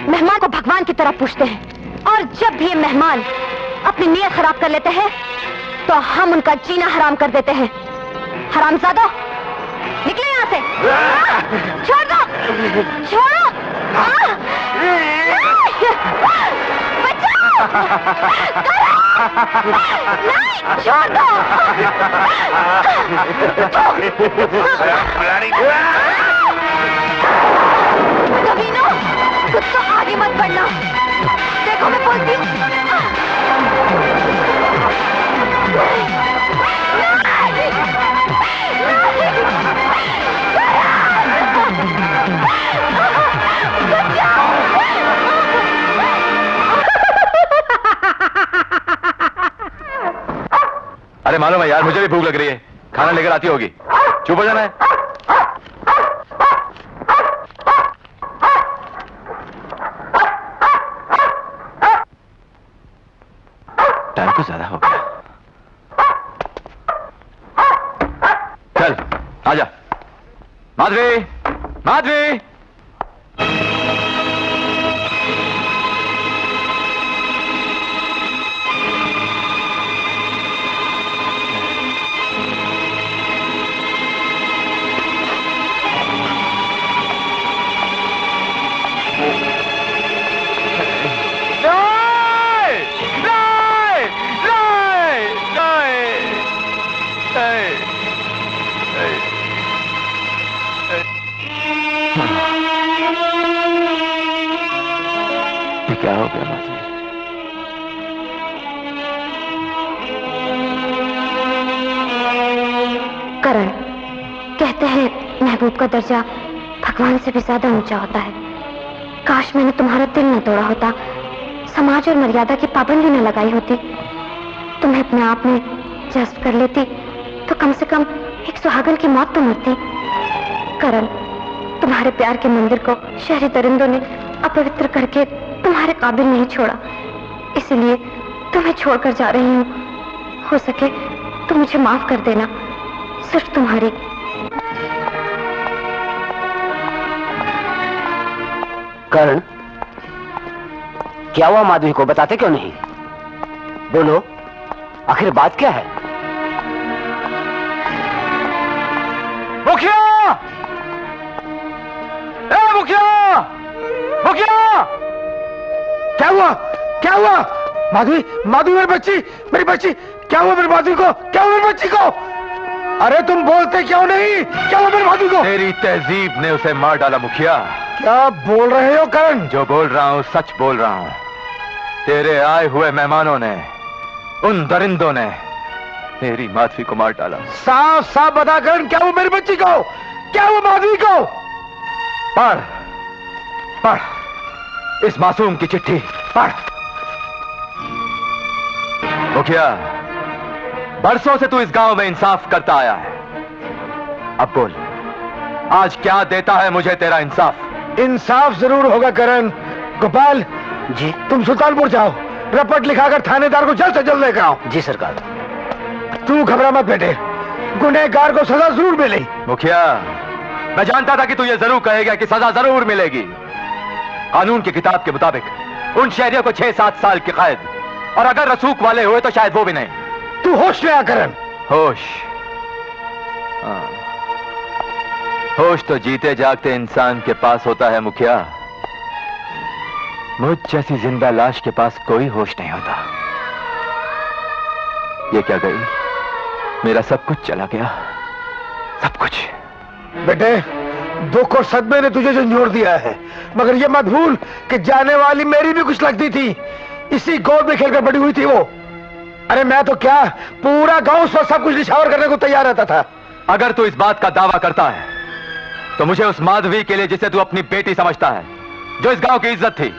मेहमान को भगवान की तरह पूछते हैं और जब भी ये मेहमान अपनी नीयत खराब कर लेते हैं तो हम उनका जीना हराम कर देते हैं। हरामजादो, निकले यहाँ से। छोड़ दो, छोड़ो। बचाओ, नहीं, छोड़ दो। कमीनों, कुत्तों आगे मत बढ़ना। देखो मैं बोलती हूँ। अरे मालूम है यार, मुझे भी भूख लग रही है। खाना लेकर आती होगी। चुप हो जाना है। टाइम तो ज्यादा हो गया। चल आजा। माधवी, माधवी। क्या हो गया माधवी? करण, कहते हैं महबूब का दर्जा भगवान से भी ज्यादा ऊंचा होता है। काश मैंने तुम्हारा दिल न तोड़ा होता, समाज और मर्यादा की पाबंदी न लगाई होती, तुम्हें अपने आप में जज्ब कर लेती तो कम से कम एक सुहागन की मौत तो मरती। करण, तुम्हारे प्यार के मंदिर को शहरी दरिंदों ने अपवित्र करके तुम्हारे काबिल नहीं छोड़ा, इसलिए तुम्हें छोड़कर जा रही हूँ। हो सके तो मुझे माफ कर देना, सिर्फ तुम्हारी। करण, क्या हुआ माधवी को, बताते क्यों नहीं? बोलो, आखिर बात क्या है? मुखिया! ए मुखिया! मुखिया! क्या हुआ? क्या हुआ? माधवी, माधवी मेरी बच्ची, क्या हुआ मेरी माधवी को? क्या हुआ मेरी बच्ची को? अरे तुम बोलते क्यों नहीं? क्या हुआ मेरी माधवी को? तेरी तहजीब ने उसे मार डाला मुखिया। क्या बोल रहे हो करण? जो बोल रहा हूं सच बोल रहा हूं। तेरे आए हुए मेहमानों ने, उन दरिंदों ने मेरी माधवी को मार डाला। साफ साफ बता करण, क्या हुआ मेरी बच्ची को? क्या हुआ माधवी को? पढ़ पढ़ इस मासूम की चिट्ठी पढ़। मुखिया, बरसों से तू इस गांव में इंसाफ करता आया है, अब बोल, आज क्या देता है मुझे तेरा इंसाफ? इंसाफ जरूर होगा करण। गोपाल जी, तुम सुल्तानपुर जाओ, रपट लिखाकर थानेदार को जल्द से जल्द लेकर आओ। जी सरकार। तू घबरा मत बेटे, गुनहगार को सजा जरूर मिलेगी। मुखिया, मैं जानता था कि तू ये जरूर कहेगा कि सजा जरूर मिलेगी। कानून की किताब के मुताबिक उन शहरियों को 6-7 साल की कैद, और अगर रसूख वाले हुए तो शायद वो भी नहीं। तू होश में आ करण। होश? हाँ, होश तो जीते जागते इंसान के पास होता है मुखिया। मुझ जैसी जिंदा लाश के पास कोई होश नहीं होता। ये क्या गई, मेरा सब कुछ चला गया, सब कुछ। बेटे, दुख और सदमे ने तुझे झंझोड़ दिया है, मगर ये मत भूल कि जाने वाली मेरी भी कुछ लगती थी। इसी गोद में खेलकर बड़ी हुई थी वो। अरे मैं तो क्या, पूरा गांव उस वक्त सब कुछ निछावर करने को तैयार रहता था। अगर तू इस बात का दावा करता है तो मुझे उस माधवी के लिए, जिसे तू अपनी बेटी समझता है, जो इस गांव की इज्जत थी,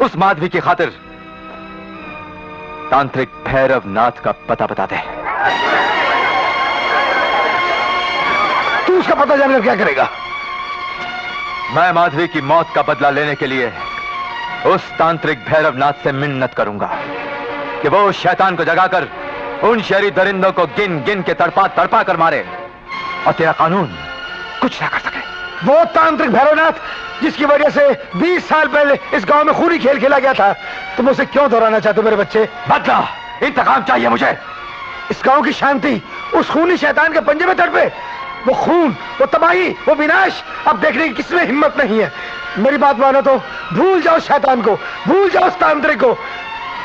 उस माधवी की खातिर तांत्रिक भैरव नाथ का पता बता दे। तू उसका पता जानकर क्या करेगा? मैं माधवी की मौत का बदला लेने के लिए उस तांत्रिक भैरव नाथ से मिन्नत करूंगा कि वो उस शैतान को जगाकर उन शहरी दरिंदों को गिन गिन के तड़पा तड़पा कर मारे, और तेरा कानून कुछ ना कर सके। वो तांत्रिक भैरवनाथ जिसकी वजह से 20 साल पहले इस गांव में खूनी खेल खेला गया था, तुम उसे क्यों दोहराना चाहते हो मेरे बच्चे? बदला, इंतकाम चाहिए मुझे। इस गांव की शांति उस खूनी शैतान के पंजे में तड़पे। वो खून, वो तबाही, वो विनाश अब देखने की किसमें हिम्मत नहीं है। मेरी बात मानो तो भूल जाओ शैतान को, भूल जाओ उस तांत्रिक को।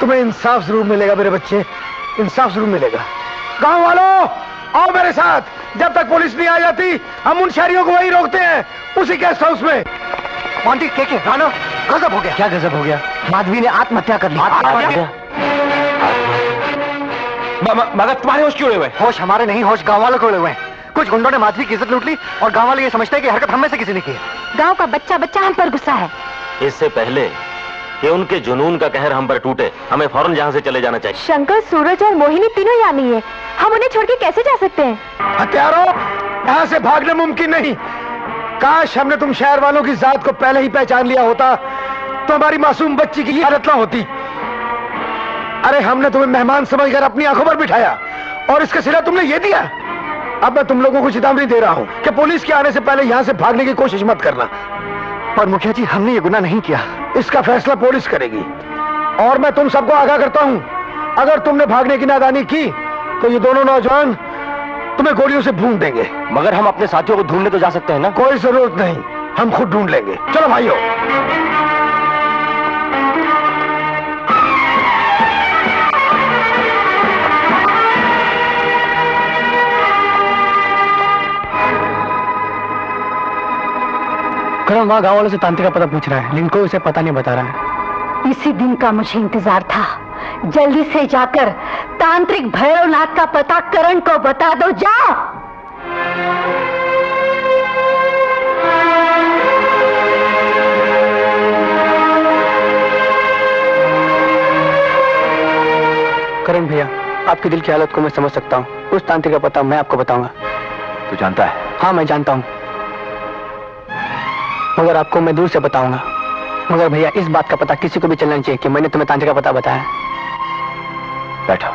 तुम्हें इंसाफ जरूर मिलेगा मेरे बच्चे, इंसाफ जरूर मिलेगा। गांव वालों, आओ मेरे साथ। जब तक पुलिस नहीं आ जाती, हम उन शहरियों को वहीं रोकते हैं, उसी गेस्ट हाउस में। मोंटी, के रानो, गजब हो गया। क्या गजब हो गया? माधवी ने आत्महत्या कर ली। आत्महत्या? मगर तुम्हारे होश क्यों उड़े हुए? होश हमारे नहीं, होश गांव वालों को उड़े हुए हैं। कुछ गुंडों ने माधवी की इज्जत लूट ली और गांव वाले ये समझते हैं कि हरकत हम में से किसी ने की है। गांव का बच्चा बच्चा हम पर गुस्सा है। इससे पहले कि उनके जुनून का कहर हम पर टूटे, हमें फौरन यहाँ से चले जाना चाहिए। शंकर, सूरज और मोहिनी तीनों यहाँ नहीं है, हम उन्हें छोड़ के कैसे जा सकते हैं? हत्यारों, यहाँ से भागना मुमकिन नहीं। काश हमने तुम शहर वालों की जात को पहले ही पहचान लिया होता तो हमारी मासूम बच्ची की हालत ना होती। अरे हमने तुम्हें मेहमान समझकर अपनी आंखों पर बिठाया और इसका सिला तुमने ये दिया। अब मैं तुम लोगों को चेतावनी दे रहा हूँ कि पुलिस के आने से पहले यहाँ से भागने की कोशिश मत करना। पर मुखिया जी, हमने ये गुनाह नहीं किया। इसका फैसला पुलिस करेगी। और मैं तुम सबको आगाह करता हूँ, अगर तुमने भागने की नादानी की तो ये दोनों नौजवान तुम्हें गोलियों से भून देंगे। मगर हम अपने साथियों को ढूंढने तो जा सकते हैं ना? कोई जरूरत नहीं, हम खुद ढूंढ लेंगे। चलो भाइयों। करण वहाँ गाँव वालों से तांत्रिक का पता पूछ रहा है, लेकिन कोई उसे पता नहीं बता रहा है। इसी दिन का मुझे इंतजार था। जल्दी से जाकर तांत्रिक भैरवनाथ का पता करण को बता दो, जाओ। करण भैया, आपकी दिल की हालत को मैं समझ सकता हूँ। उस तांत्रिक का पता मैं आपको बताऊंगा। तू जानता है? हाँ, मैं जानता हूँ, मगर आपको मैं दूर से बताऊंगा। मगर भैया, इस बात का पता किसी को भी चलना चाहिए कि मैंने तुम्हें तांत्रिक का पता बताया। बैठो।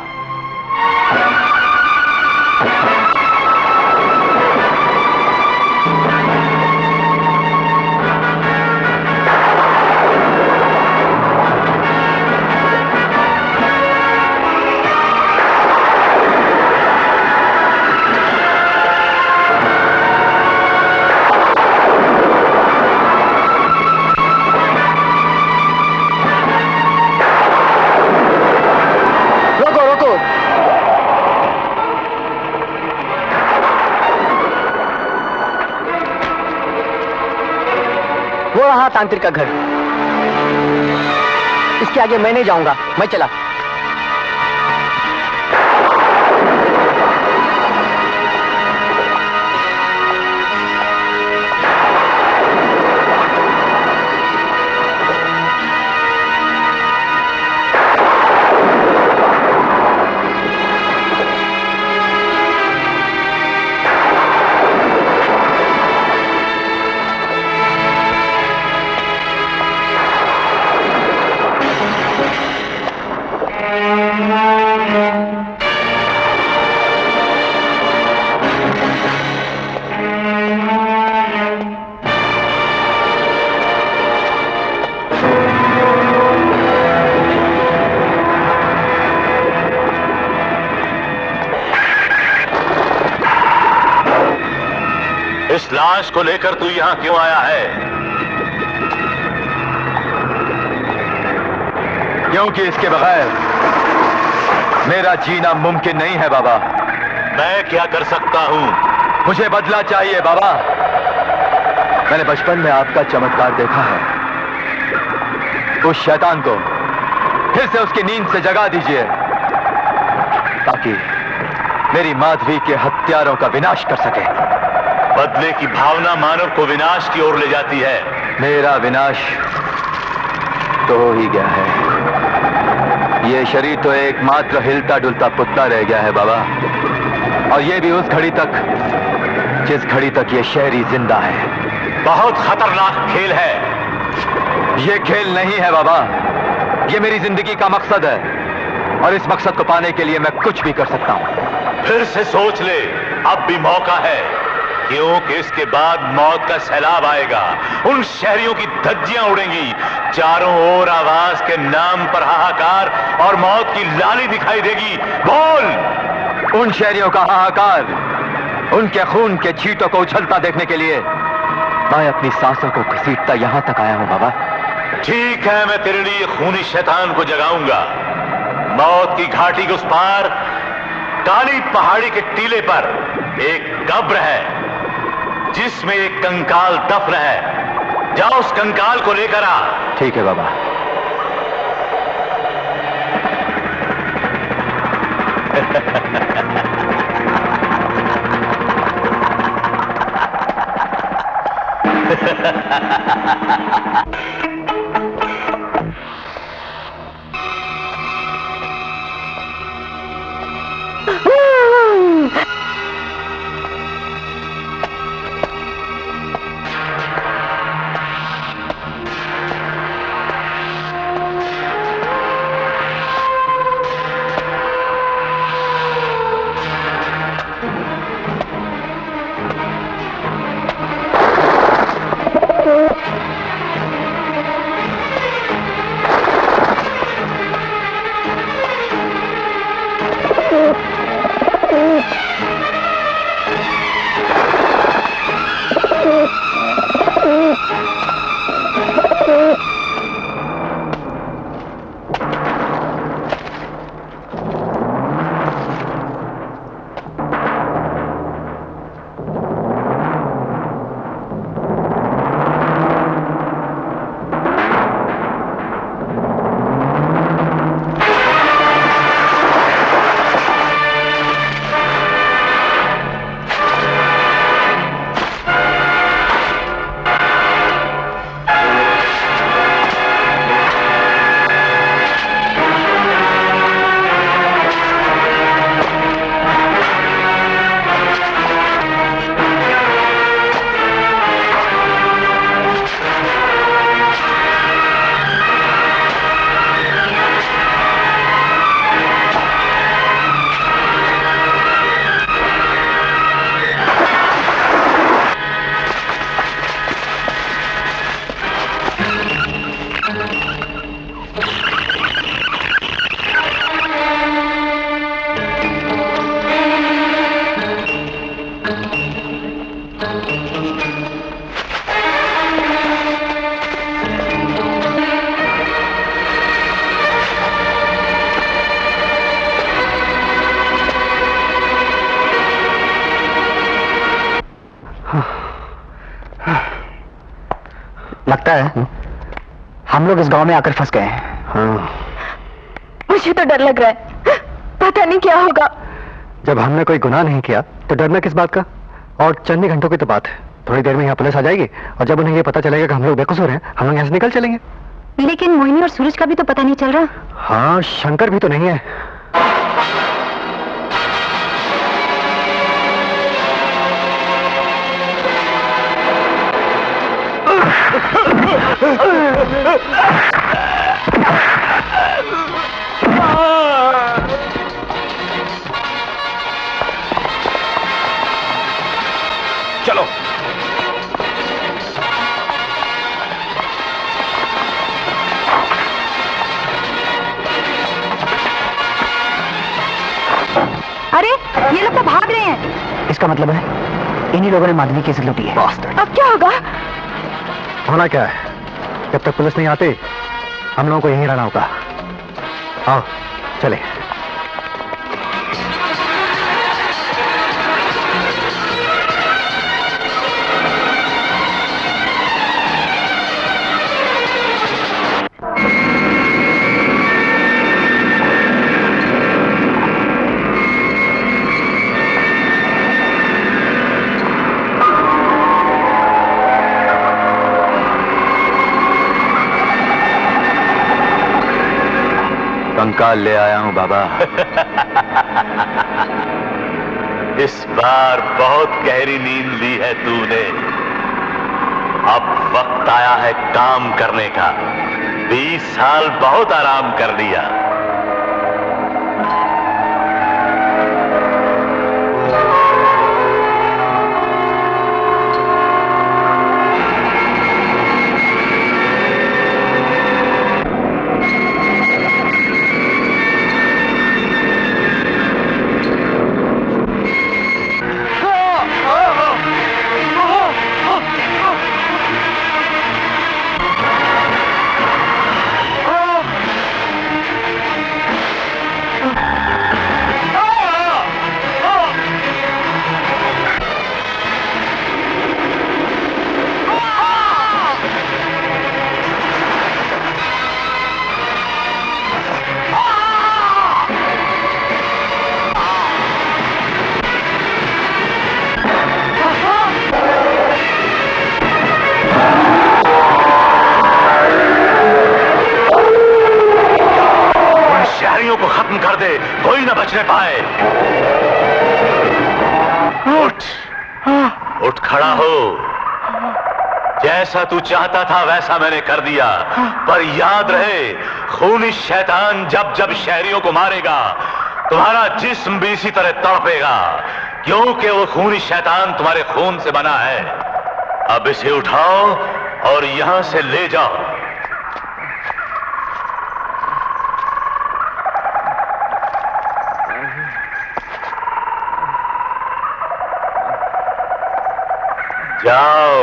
वो रहा तांत्रिक का घर। इसके आगे मैं नहीं जाऊंगा, मैं चला। इस लाश को लेकर तू यहां क्यों आया है? क्योंकि इसके बगैर मेरा जीना मुमकिन नहीं है बाबा। मैं क्या कर सकता हूं? मुझे बदला चाहिए बाबा। मैंने बचपन में आपका चमत्कार देखा है। उस शैतान को फिर से उसकी नींद से जगा दीजिए ताकि मेरी माधवी के हत्यारों का विनाश कर सके। बदले की भावना मानव को विनाश की ओर ले जाती है। मेरा विनाश तो हो ही गया है। ये शरीर तो एकमात्र हिलता डुलता पुतला रह गया है बाबा, और ये भी उस घड़ी तक जिस घड़ी तक ये शहरी जिंदा है। बहुत खतरनाक खेल है। ये खेल नहीं है बाबा, ये मेरी जिंदगी का मकसद है, और इस मकसद को पाने के लिए मैं कुछ भी कर सकता हूं। फिर से सोच ले, अब भी मौका है, क्योंकि इसके बाद मौत का सैलाब आएगा। उन शहरियों की धज्जियां उड़ेंगी, चारों ओर आवाज के नाम पर हाहाकार और मौत की लाली दिखाई देगी। बोल! उन शहरियों का हाहाकार, उनके खून के छींटों को उछलता देखने के लिए मैं अपनी सांसों को घसीटता यहां तक आया हूं बाबा। ठीक है, मैं तेरे लिए खूनी शैतान को जगाऊंगा। मौत की घाटी के उस पार काली पहाड़ी के टीले पर एक कब्र है जिसमें एक कंकाल दफन है। जाओ उस कंकाल को लेकर आ। ठीक है बाबा। लगता है हम लोग इस गांव में आकर फंस गए हैं। हाँ, मुझे तो डर लग रहा है, पता नहीं क्या होगा। जब हमने कोई गुनाह नहीं किया तो डरना किस बात का? और चंद ही घंटों की तो बात है, थोड़ी देर में यहाँ पुलिस आ जाएगी और जब उन्हें ये पता चलेगा कि हम लोग बेकसूर हैं, हम लोग यहाँ से निकल चलेंगे। लेकिन मोहिनी और सूरज का भी तो पता नहीं चल रहा। हाँ, शंकर भी तो नहीं है। चलो। अरे ये लोग तो भाग रहे हैं। इसका मतलब है इन्हीं लोगों ने माधवी की इज्जत लूटी है। अब क्या होगा? होना क्या है, जब तक पुलिस नहीं आती हम लोगों को यहीं रहना होगा। आओ चले। कंकाल ले आया हूं बाबा। इस बार बहुत गहरी नींद ली है तूने, अब वक्त आया है काम करने का। 20 साल बहुत आराम कर लिया। को खत्म कर दे, कोई ना बचने पाए। उठ, उठ खड़ा हो। जैसा तू चाहता था वैसा मैंने कर दिया, पर याद रहे खूनी शैतान जब जब शहरियों को मारेगा तुम्हारा जिस्म भी इसी तरह तड़पेगा, क्योंकि वो खूनी शैतान तुम्हारे खून से बना है। अब इसे उठाओ और यहां से ले जाओ। जाओ।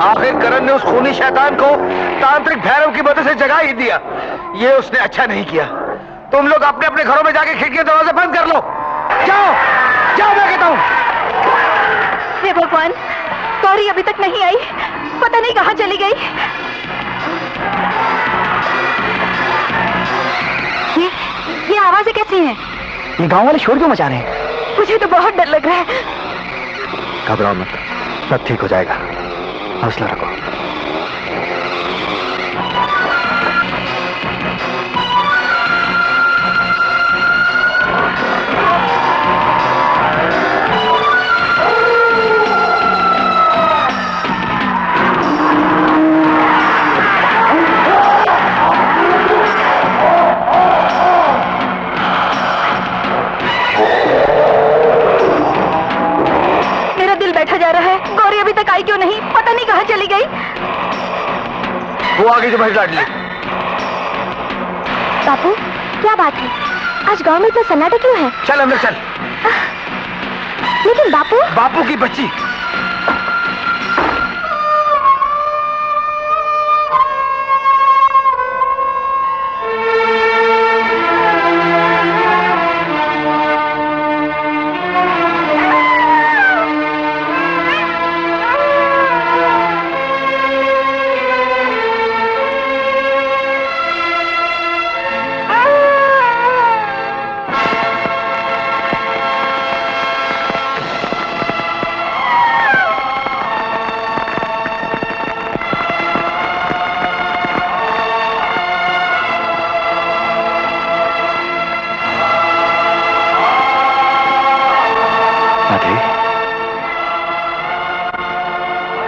आखिर करण ने उस खूनी शैतान को तांत्रिक भैरव की मदद से जगा ही दिया। ये उसने अच्छा नहीं किया। तुम लोग अपने अपने घरों में जाके खिड़कियां दरवाजे बंद कर लो। जाओ जाओ, मैं कहता हूं। हे भगवान, गौरी अभी तक नहीं आई, पता नहीं कहां चली गई। ये आवाजें कैसी हैं? ये गांव वाले शोर क्यों मचा रहे हैं? मुझे तो बहुत डर लग रहा है। घबराओ मत, सब ठीक हो जाएगा, हौसला रखो। गौरी अभी तक आई क्यों नहीं, पता नहीं कहां चली गई। वो आगे जो भैंस डाल ली। बापू, क्या बात है, आज गांव में इतना सन्नाटा क्यों है? चल अंदर चल। लेकिन बापू, बापू की बच्ची।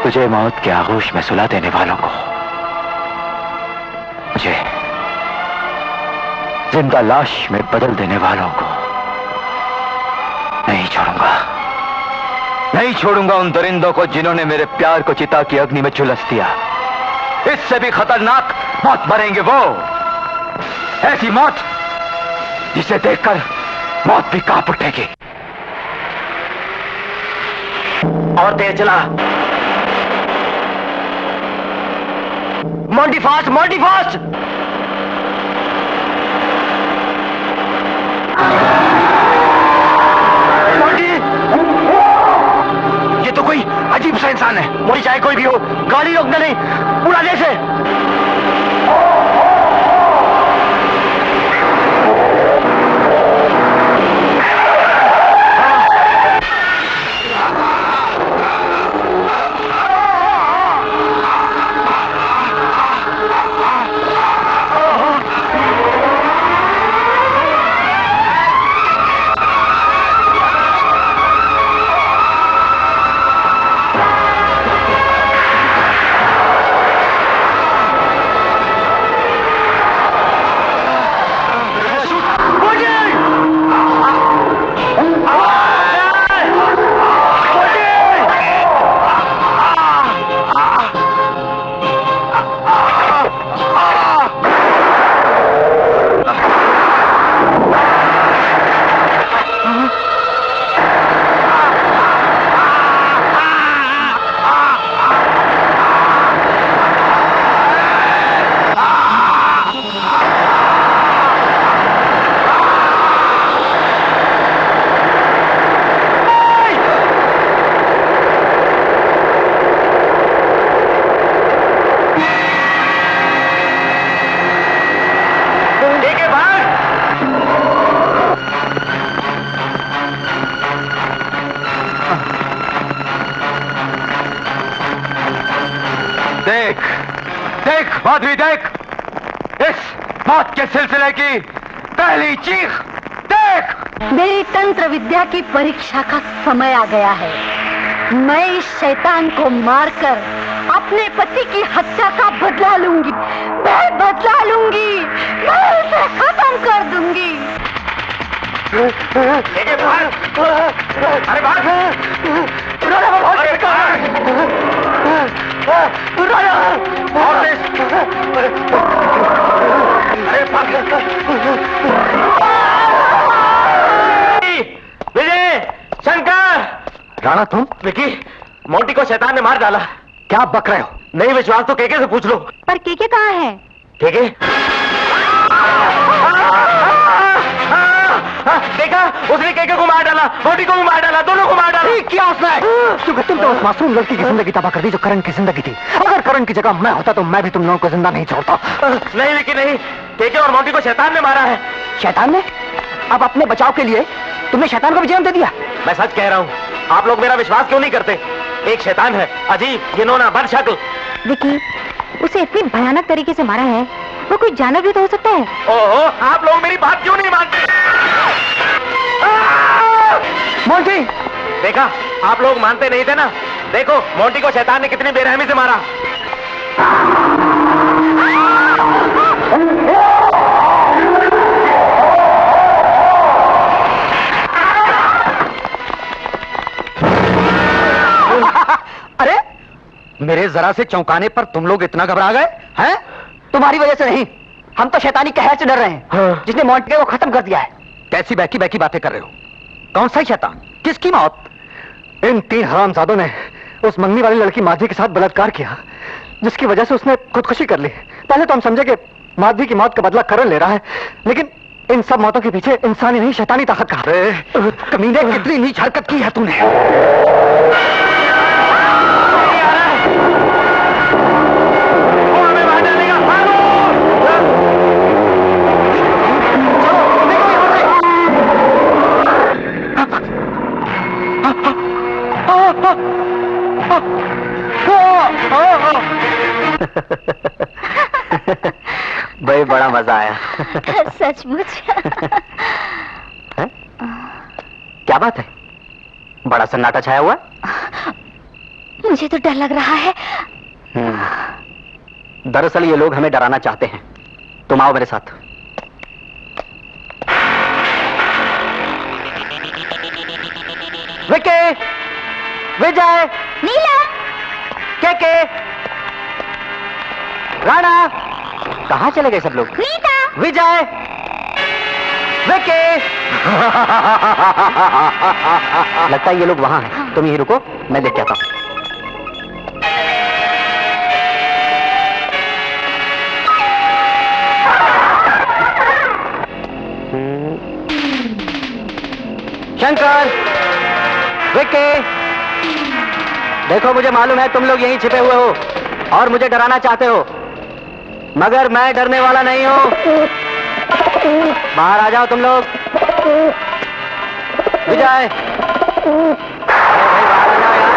तुझे मौत के आगोश में सुला देने वालों को मुझे जिंदा लाश में बदल देने वालों को नहीं छोड़ूंगा। नहीं छोड़ूंगा उन दरिंदों को जिन्होंने मेरे प्यार को चिता की अग्नि में झुलस दिया। इससे भी खतरनाक मौत मरेंगे वो, ऐसी मौत जिसे देखकर मौत भी कांप उठेगी। और तेज चला। Monty fast, Monty fast. Monty, ये तो कोई अजीब सा इंसान है। मोरी चाहे कोई भी हो, गाड़ी रोकना नहीं, पूरा जैसे। माधवी देख, इस मौत के सिलसिले की पहली चीख देख। मेरी तंत्र विद्या की परीक्षा का समय आ गया है। मैं इस शैतान को मारकर अपने पति की हत्या का बदला लूंगी। मैं बदला लूंगी, मैं उसे खत्म कर दूंगी। अरे भाग! विजय, शंकर! राणा तुम? विकी, मोंटी को शैतान ने मार डाला। क्या बक रहे हो? नहीं विश्वास तो केके से पूछ लो। पर केके कहाँ है? केके? देखा, उसने केके को मार डाला, मोंटी को भी मार डाला, दोनों को मार डाला। क्या उसने? क्योंकि तुम तो उस मासूम लड़की की जिंदगी तबाह कर दी जो करण की जिंदगी थी। अगर करण की जगह मैं होता तो मैं भी तुम लोगों को जिंदा नहीं छोड़ता। नहीं विकी नहीं, केके और मोंटी को शैतान ने मारा है। शैतान ने? अब अपने बचाव के लिए तुमने शैतान को भी जन्म दे दिया? मैं सच कह रहा हूँ, आप लोग मेरा विश्वास क्यों नहीं करते? एक शैतान है, अजीब, घिनौना, बदशक्ल। विकी, उसे इतनी भयानक तरीके से मारा है, वो कोई जानवर भी तो हो सकता है। ओहो, आप लोग मेरी बात क्यों नहीं मानते? मोंटी! देखा, आप लोग मानते नहीं थे ना। देखो, मोंटी को शैतान ने कितनी बेरहमी से मारा। अरे, मेरे जरा से चौंकाने पर तुम लोग इतना घबरा गए हैं? तुम्हारी वजह से नहीं, हम तो शैतानी कहर से डर रहे हैं, जिसने मोंटी को खत्म कर दिया है। कैसी बैकी बैकी बातें कर रहे हो? कौन सा शैतान? किसकी मौत? इन 3 हरामजादों ने उस मंगनी वाली लड़की माधवी के साथ बलात्कार किया, जिसकी वजह से उसने खुदकुशी कर ली। पहले तो हम समझे कि माधवी की मौत का बदला करण ले रहा है, लेकिन इन सब मौतों के पीछे इंसानी नहीं शैतानी ताकत का। कमीने, कितनी नीच हरकत की है तूने। भाई बड़ा मजा आया। सचमुच। क्या बात है? बड़ा सन्नाटा छाया हुआ। मुझे तो डर लग रहा है। दरअसल ये लोग हमें डराना चाहते हैं। तुम आओ मेरे साथ। विके, विजय, नीला, के राणा, कहाँ चले गए सब लोग? नीता, विजय, विके। लगता है ये लोग वहां हैं। तुम यहीं रुको, मैं देख के आता हूं। शंकर, विके, देखो मुझे मालूम है तुम लोग यहीं छिपे हुए हो और मुझे डराना चाहते हो, मगर मैं डरने वाला नहीं हूं। बाहर आ जाओ तुम लोग। विजय, अरे भाई बाहर आ जाओ यार।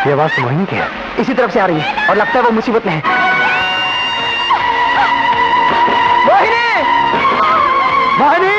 ये आवाज तो मोहिनी की है। इसी तरफ से आ रही है और लगता है वो मुसीबत में है। मोहिनी! मोहिनी!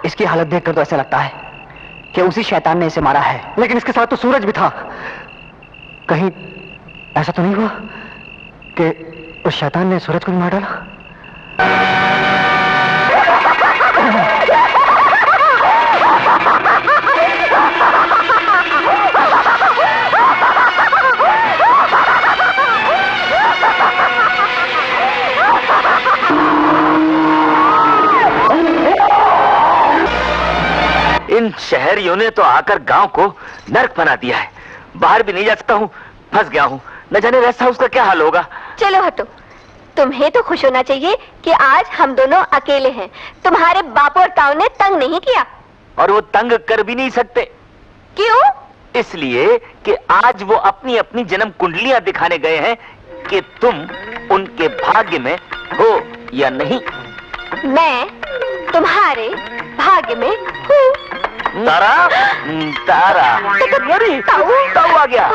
इसकी हालत देखकर तो ऐसा लगता है कि उसी शैतान ने इसे मारा है। लेकिन इसके साथ तो सूरज भी था। कहीं ऐसा तो नहीं हुआ कि उस शैतान ने सूरज को भी मार डाला? इन शहरियों ने तो आकर गांव को नर्क बना दिया है। बाहर भी नहीं जा सकता हूँ, फंस गया हूँ। न जाने रेस्ट हाउस का क्या हाल होगा। चलो हटो, तुम्हें तो खुश होना चाहिए कि आज हम दोनों अकेले हैं। तुम्हारे बाप और ताऊ ने तंग नहीं किया। और वो तंग कर भी नहीं सकते। क्यों? इसलिए कि आज वो अपनी अपनी जन्म कुंडलियां दिखाने गए हैं कि तुम उनके भाग्य में हो या नहीं। मैं तुम्हारे भाग्य में हूँ। तारा, तारा, अरे ताऊ आ गया।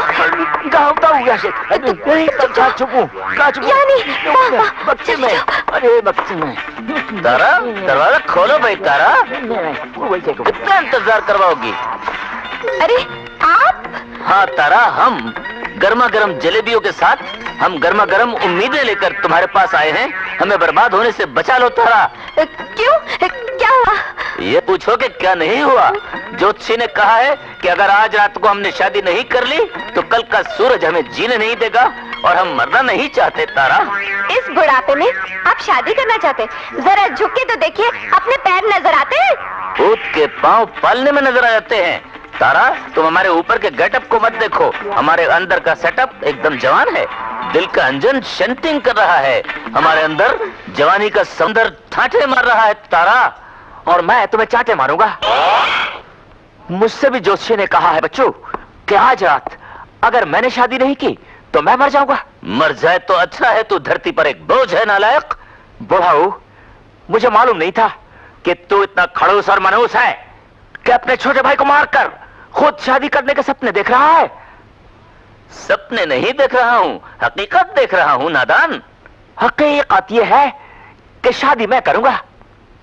गाँव ताऊ गया से। कहाँ छुपूं? बक्से में। अरे बक्से में। तारा, दरवाजा खोलो भाई तारा। कितना इंतजार करवाओगी? अरे आप? हाँ तारा, हम गर्मा गर्म जलेबियों के साथ हम गर्मा गर्म उम्मीदें लेकर तुम्हारे पास आए हैं। हमें बर्बाद होने से बचा लो तारा। क्यों? क्या हुआ? ये पूछो कि क्या नहीं हुआ। ज्योतिषी ने कहा है कि अगर आज रात को हमने शादी नहीं कर ली तो कल का सूरज हमें जीने नहीं देगा और हम मरना नहीं चाहते तारा। इस बुढ़ापे में आप शादी करना चाहते? जरा झुक के तो देखिए, अपने पैर नजर आते हैं? ऊँट के पाँव पालने में नजर आ जाते हैं। तारा, तुम हमारे ऊपर के गेटअप को मत देखो। हमारे अंदर का सेटअप एकदम जवान है। दिल का इंजन शंटिंग कर रहा है। हमारे अंदर जवानी का सौंदर्य ठाठे मार रहा है तारा। और मैं तुम्हें चाटे मारूंगा। मुझसे भी ज्योतिषी ने कहा है बच्चों कि आज रात अगर मैंने शादी नहीं की तो मैं मर जाऊंगा। मर जाए तो अच्छा है, तू धरती पर एक बोझ है नालायक। बुढ़ाऊ, मुझे मालूम नहीं था कि तू इतना खड़ूस और मनहूस है कि अपने छोटे भाई को मारकर खुद शादी करने के सपने देख रहा है। सपने नहीं देख रहा हूं, हकीकत देख रहा हूं नादान। हकीकत यह है कि शादी मैं करूंगा।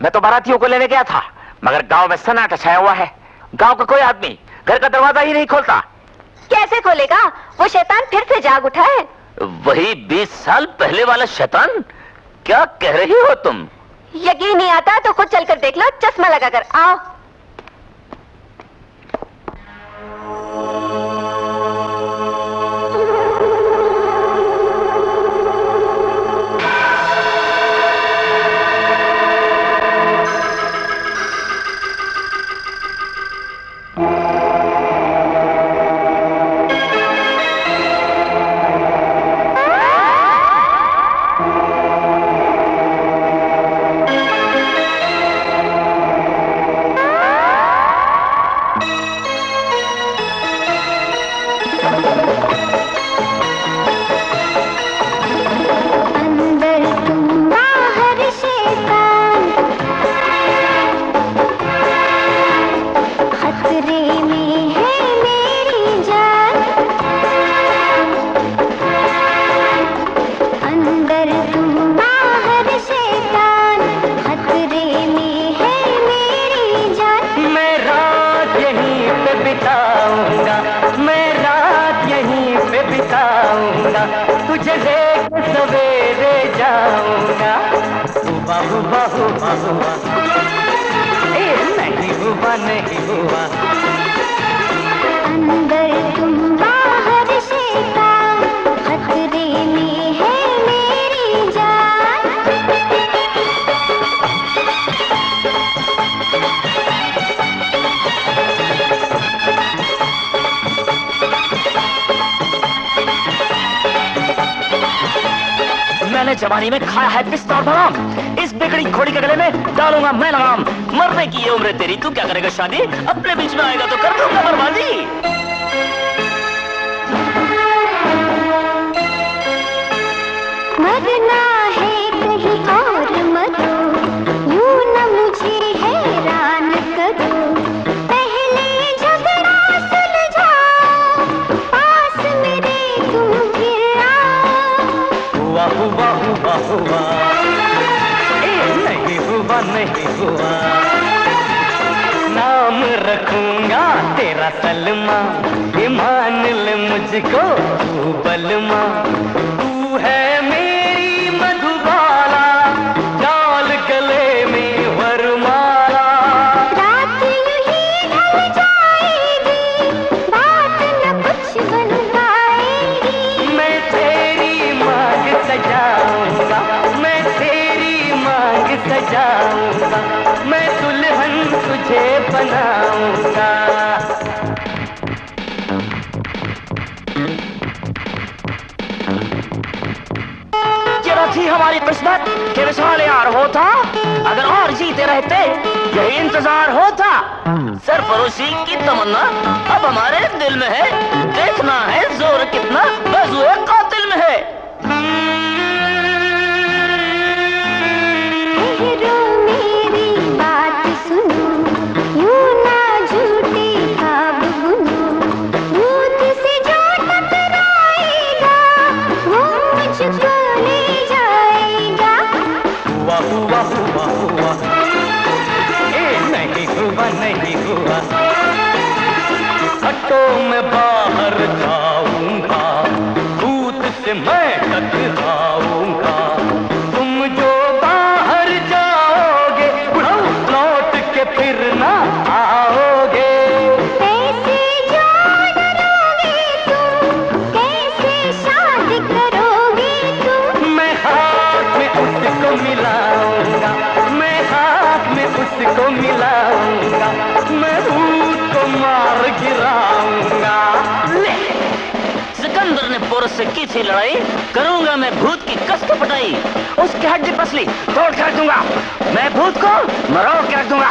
मैं तो बारातियों को लेने गया था, मगर गांव में सन्नाटा छाया हुआ है। गांव का कोई आदमी घर का दरवाजा ही नहीं खोलता। कैसे खोलेगा? वो शैतान फिर से जाग उठा है। वही 20 साल पहले वाला शैतान? क्या कह रही हो तुम? यकीन नहीं आता तो खुद चलकर देख लो, चश्मा लगाकर। आओ। मैंने जवानी में खाया है पिस्ता और बादाम। इस बिगड़ी घोड़ी के गले में डालूंगा मैं लगाम। मरने की ये उम्र तेरी, तू क्या करेगा शादी? अपने बीच में आएगा तो कर दूंगा बर्बादी। मरना है कहीं और मरो, यूं न मुझे हैरान करो। पहले झगड़ा सुलझाओ, पास मेरे तुम फिर आओ। हुआ हुआ हुआ हुआ, नहीं हुआ नहीं हुआ। तेरा सलमा, ये मान ले मुझको तू बलमा। तू है मेरी मधुबाला, डाल गले में वरमाला। रात यूं ही ढल जाएगी, बात न कुछ बन पाएगी। मैं तेरी मांग सजाऊंगा, मैं तेरी मांग सजाऊंगा, मैं दुल्हन तुझे बनाऊंगा। जरा थी हमारी किस्मत के विशाल यार होता, अगर और जीते रहते यही इंतजार होता। सरफरोशी की तमन्ना अब हमारे दिल में है, देखना है जोर कितना बाजुए कातिल में है। ठहरो मेरी बात सुनो, यूं ना झूठे ख्वाब बुनो। दूध से जो टकराएगा वो मुझको ले जाएगा। हुआ हुआ हुआ हुआ, नहीं हुआ नहीं हुआ। हटो मैं बाहर जाऊंगा, भूत से मैं टकराऊंगा। तुम जो बाहर जाओगे लौट के फिर ना आओगे। कैसे जान लोगे तुम, कैसे शादी करोगे तुम। मैं हाथ में उसको मिलाऊंगा, मैं हाथ में उसको मिलाऊंगा, मैं भूत को मार गिराऊंगा। सिकंदर ने पोरस से की थी लड़ाई, करूंगा मैं भूत की कष्ट पटाई। उसकी हड्डी पसली तोड़ कर दूंगा, मैं भूत को मरोड़ कर दूंगा।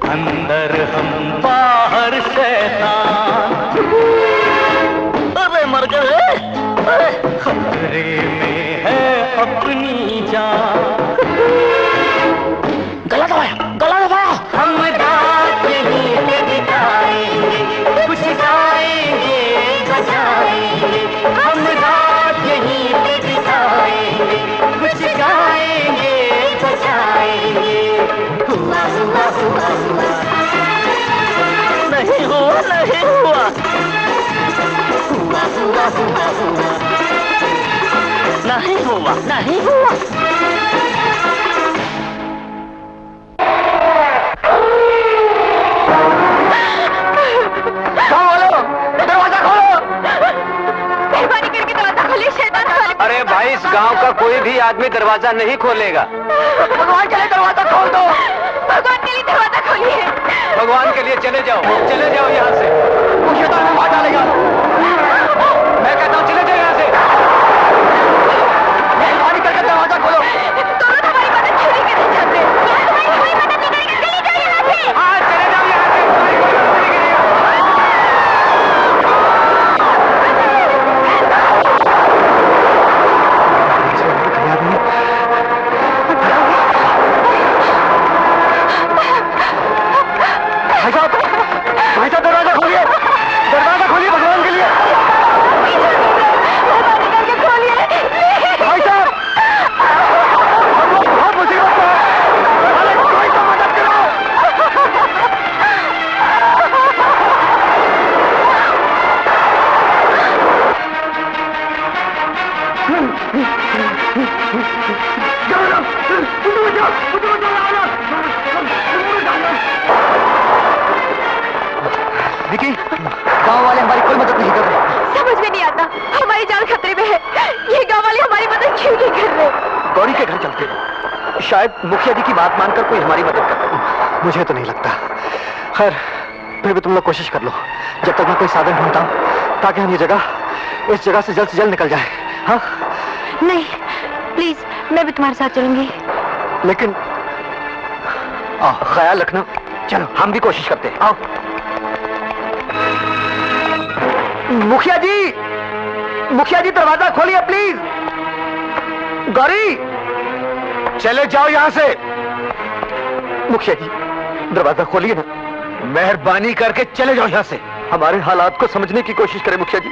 अंदर हम बाहर शैतान, अरे मर गए। खतरे में है अपनी जान। गला दबाया, गला दबाया। हम रात यहीं पे बिताएंगे, कुछ गाएंगे बजाएंगे। हम रात यहीं पे बिताएंगे, कुछ गाएंगे बजाएंगे। हुआ हुआ हुआ हुआ, नहीं हुआ नहीं हुआ। हुआ हुआ हुआ हुआ, नहीं हुआ नहीं हुआ। दरवाजा खोलो। मेहरबानी करके दरवाजा खोलिए, शैतान वाले। अरे भाई, इस गांव का कोई भी आदमी दरवाजा नहीं खोलेगा। भगवान के लिए दरवाजा खोल दो। भगवान के लिए दरवाजा खोलिए। भगवान के लिए चले जाओ यहाँ से। वो शैतान में मार डालेगा। मैं कहता हूँ चले जाओ यहाँ से। मेहरबानी करके दरवाजा खोलो। दोनों हमारी मदद क्यों नहीं करना चाहते? हमारी कोई मदद नहीं करेगा, चले जाओ यहाँ से। हाँ, चले जाओ यहाँ से। तुम्हारी कोई मदद नहीं करेगा। भाई साहब दरवाजा खोलिए, दरवाजा खोलिए भगवान के लिए। मेहरबानी करके खोलिए। भाई साहब हम लोग बहुत मुसीबत में हैं। अरे कोई तो मदद करो। विकी, गांव वाले हमारी कोई मदद नहीं कर रहे। समझ में नहीं आता, हमारी जान खतरे में है। ये गांव वाले हमारी मदद क्यों नहीं कर रहे? गौरी के घर चलते। शायद मुखिया जी की बात मानकर कोई हमारी मदद कर दे। मुझे तो नहीं लगता। खैर, फिर भी तुम लोग कोशिश कर लो, जब तक मैं कोई साधन ढूंढता हूं, ताकि हम इस जगह से जल्द निकल जाए। हाँ? नहीं, प्लीज, मैं भी तुम्हारे साथ चलूंगी। लेकिन ख्याल रखना। चलो, हम भी कोशिश करते हैं। आओ। मुखिया जी दरवाजा खोलिए प्लीज। गौरी, चले जाओ यहां से। मुखिया जी, दरवाजा खोलिए ना। मेहरबानी करके चले जाओ यहां से। हमारे हालात को समझने की कोशिश करें मुखिया जी।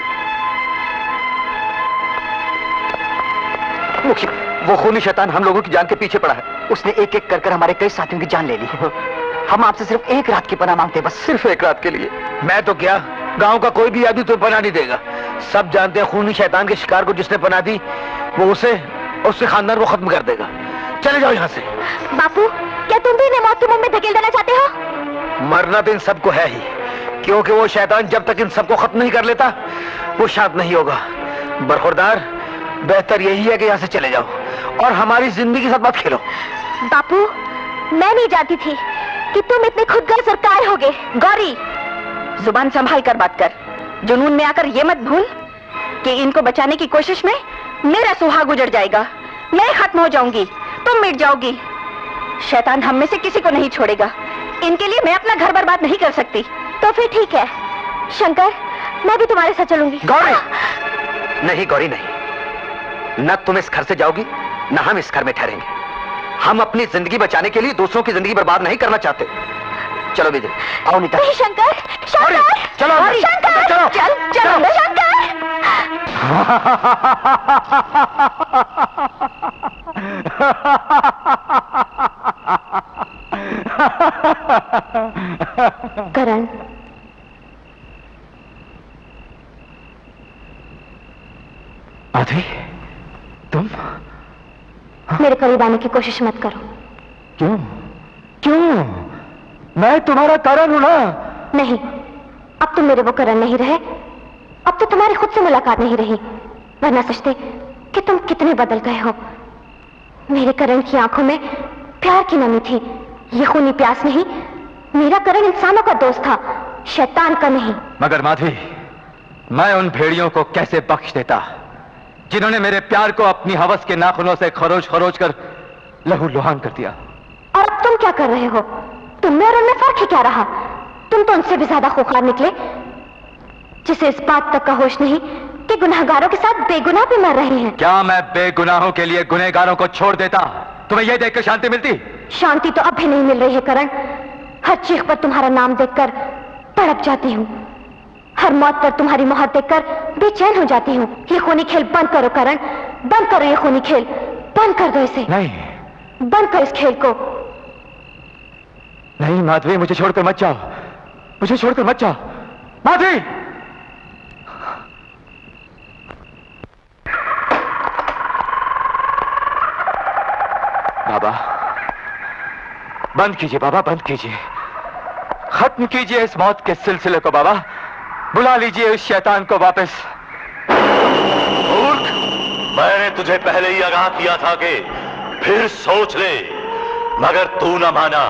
मुखिया, वो खूनी शैतान हम लोगों की जान के पीछे पड़ा है। उसने एक एक कर हमारे कई साथियों की जान ले ली। हम आपसे सिर्फ एक रात की पनाह मांगते, बस सिर्फ एक रात के लिए। मैं तो क्या, गांव का कोई भी आदमी तो पनाह नहीं देगा। सब जानते हैं खूनी शैतान के शिकार को जिसने पनाह दी, वो उसके खानदान को खत्म कर देगा। चले जाओ यहाँ से। बापू, क्या तुम भी इन्हें मौत के मुंह में धकेल देना चाहते हो? मरना तो इन सबको है ही, क्योंकि वो शैतान जब तक इन सबको खत्म नहीं कर लेता, वो शांत नहीं होगा। बरखुरदार, बेहतर यही है कि यहाँ से चले जाओ और हमारी जिंदगी के साथ मत खेलो। बापू, मैं नहीं जानती थी कि तुम इतने खुदगर्ज और कायर होगे। गौरी, जुबान संभाल कर बात कर। जुनून में आकर ये मत भूल कि इनको बचाने की कोशिश में मेरा सुहाग उजड़ जाएगा, मैं खत्म हो जाऊंगी, तुम मिट जाओगी। शैतान हम में से किसी को नहीं छोड़ेगा। इनके लिए मैं अपना घर बर्बाद नहीं कर सकती। तो फिर ठीक है शंकर, मैं भी तुम्हारे साथ चलूंगी। गौरी! नहीं गौरी, नहीं। न तुम इस घर से जाओगी, न हम इस घर में ठहरेंगे। हम अपनी जिंदगी बचाने के लिए दूसरों की जिंदगी बर्बाद नहीं करना चाहते। चलो विजय, आओ नीता। नहीं शंकर, शंकर, चलो शंकर, चलो, चलो शंकर। करण, माधवी, तुम मेरे करीब आने की कोशिश मत करो। क्यों? मैं तुम्हारा करण हूं ना। नहीं, अब तुम मेरे वो करण नहीं रहे। अब तो तुम्हारी खुद से मुलाकात नहीं रही, वरना सोचते कि तुम कितने बदल गए हो। मेरे करण की आंखों में प्यार की नमी थी। ये खूनी प्यास नहीं, मेरा करण इंसानों का दोस्त था, शैतान का नहीं। मगर माधवी, मैं उन भेड़ियों को कैसे बख्श देता जिन्होंने मेरे प्यार को अपनी हवस के नाखूनों से खरोच खरोच कर लहू लुहान कर दिया। और अब तुम क्या कर रहे हो? तुम में और उनमें फर्क ही क्या रहा? तुम तो उनसे भी ज्यादा खूंखार निकले, जिसे इस बात तक का होश नहीं कि गुनहगारों के साथ बेगुनाह भी मर रहे हैं। क्या मैं बेगुनाहों के लिए गुनहगारों को छोड़ देता? तुम्हें यह देखकर शांति मिलती? शांति तो अब भी नहीं मिल रही है करण। हर चीख पर तुम्हारा नाम देखकर तड़प जाती हूँ, हर मौत पर तुम्हारी मोहर देखकर बेचैन हो जाती हूँ। ये खूनी खेल बंद करो करण, बंद करो ये खूनी खेल, बंद कर दो इसे। नहीं, बंद करो इस खेल को। नहीं माधवी, मुझे छोड़कर मत जाओ, मुझे छोड़कर मत जाओ माधवी। बाबा, बंद कीजिए बाबा, बंद कीजिए, खत्म कीजिए इस मौत के सिलसिले को बाबा। बुला लीजिए उस शैतान को वापस। मूर्ख, मैंने तुझे पहले ही आगाह किया था कि फिर सोच ले, मगर तू न माना।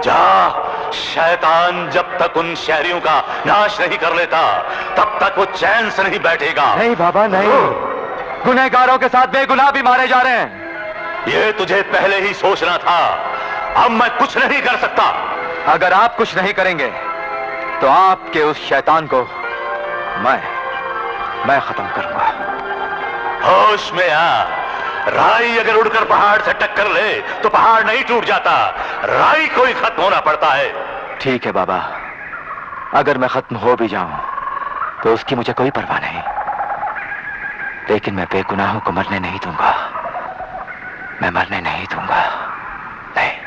जा, शैतान जब तक उन शहरियों का नाश नहीं कर लेता, तब तक वो चैन से नहीं बैठेगा। नहीं बाबा, नहीं, गुनहगारों के साथ बेगुनाह भी मारे जा रहे हैं। ये तुझे पहले ही सोचना था। अब मैं कुछ नहीं कर सकता। अगर आप कुछ नहीं करेंगे तो आपके उस शैतान को मैं खत्म करूंगा। होश में आ। राई अगर उड़कर पहाड़ से टक्कर ले तो पहाड़ नहीं टूट जाता, राई को ही खत्म होना पड़ता है। ठीक है बाबा, अगर मैं खत्म हो भी जाऊं तो उसकी मुझे कोई परवाह नहीं, लेकिन मैं बेगुनाहों को मरने नहीं दूंगा, मैं मरने नहीं दूंगा। नहीं।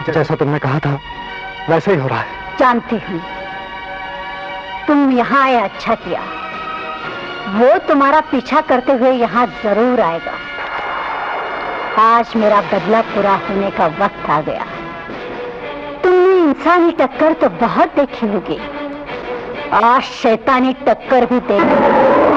जैसा तुमने कहा था वैसे ही हो रहा है। जानती हूँ, तुम यहाँ आए अच्छा किया। वो तुम्हारा पीछा करते हुए यहाँ जरूर आएगा। आज मेरा बदला पूरा होने का वक्त आ गया। तुमने इंसानी टक्कर तो बहुत देखी होगी, आज शैतानी टक्कर भी देखी।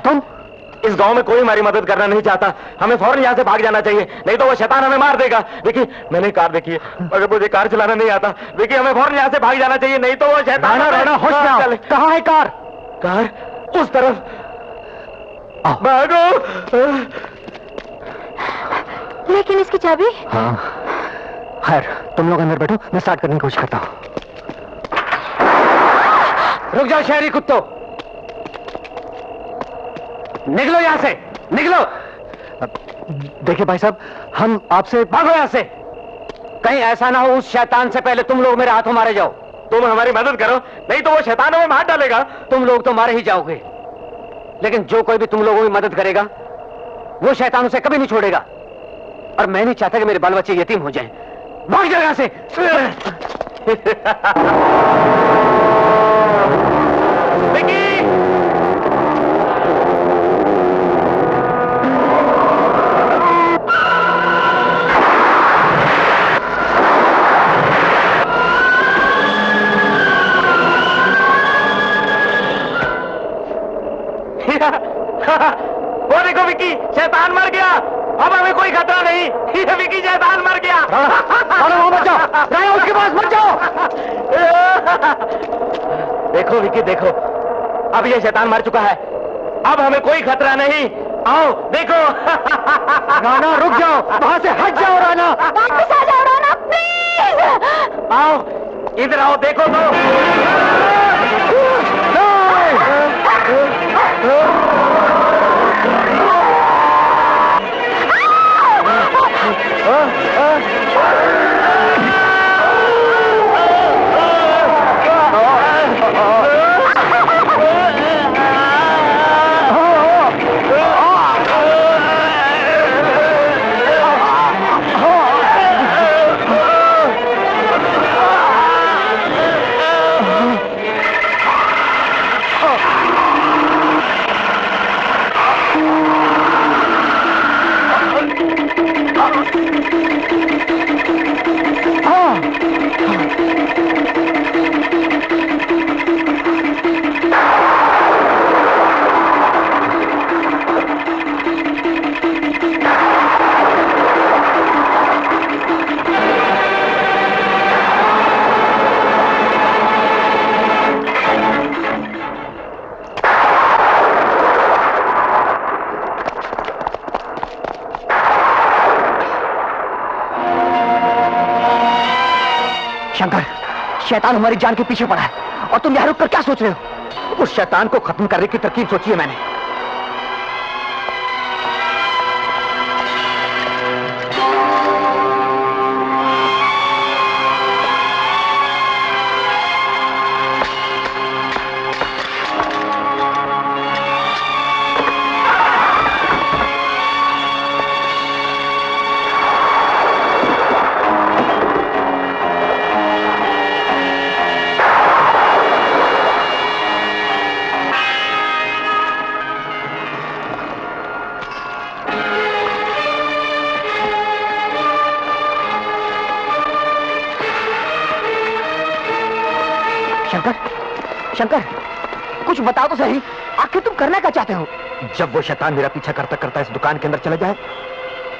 तुम इस गांव में कोई हमारी मदद करना नहीं चाहता। हमें फौरन यहाँ से भाग जाना चाहिए, नहीं तो वो शैतान हमें मार देगा। देखिए मैंने कार देखी है, अगर मुझे कार चलाना नहीं आता। देखिए हमें फौरन यहाँ से भाग जाना चाहिए, नहीं तो वो शैतान होश में आओ। कहाँ है कार? कार उस तरफ। भागो। लेकिन इसकी चाबी? हाँ खैर, तुम लोग अंदर बैठो, मैं स्टार्ट करने की कोशिश करता हूँ। रुक जाओ शहरी कुत्तों, निकलो यहाँ से, निकलो। देखिए भाई साहब, हम आपसे भागो यहाँ से। कहीं ऐसा ना हो उस शैतान से पहले तुम लोग मेरे हाथों मारे जाओ। तुम हमारी मदद करो, नहीं तो वो शैतान हमें मार डालेगा। तुम लोग तो मारे ही जाओगे, लेकिन जो कोई भी तुम लोगों की मदद करेगा वो शैतान उसे कभी नहीं छोड़ेगा। और मैं नहीं चाहता कि मेरे बाल बच्चे यतीम हो जाएं। भाग जाओ यहाँ से। वो देखो विकी, शैतान मर गया। अब हमें कोई खतरा नहीं। विकी शैतान मर गया। मत जाओ, उसके पास मत जाओ। देखो विकी देखो, अब ये शैतान मर चुका है, अब हमें कोई खतरा नहीं। आओ देखो। राना रुक जाओ, वहां से हट जाओ। राना वापस आ जाओ, राना प्लीज। आओ इधर आओ, देखो तो। शैतान हमारी जान के पीछे पड़ा है और तुम यहाँ रुक कर क्या सोच रहे हो? उस शैतान को खत्म करने की तरकीब सोची है मैंने। शंकर, कुछ बताओ तो सही, आखिर तुम करना क्या चाहते हो? जब वो शैतान मेरा पीछा करता करता इस दुकान के अंदर चला जाए,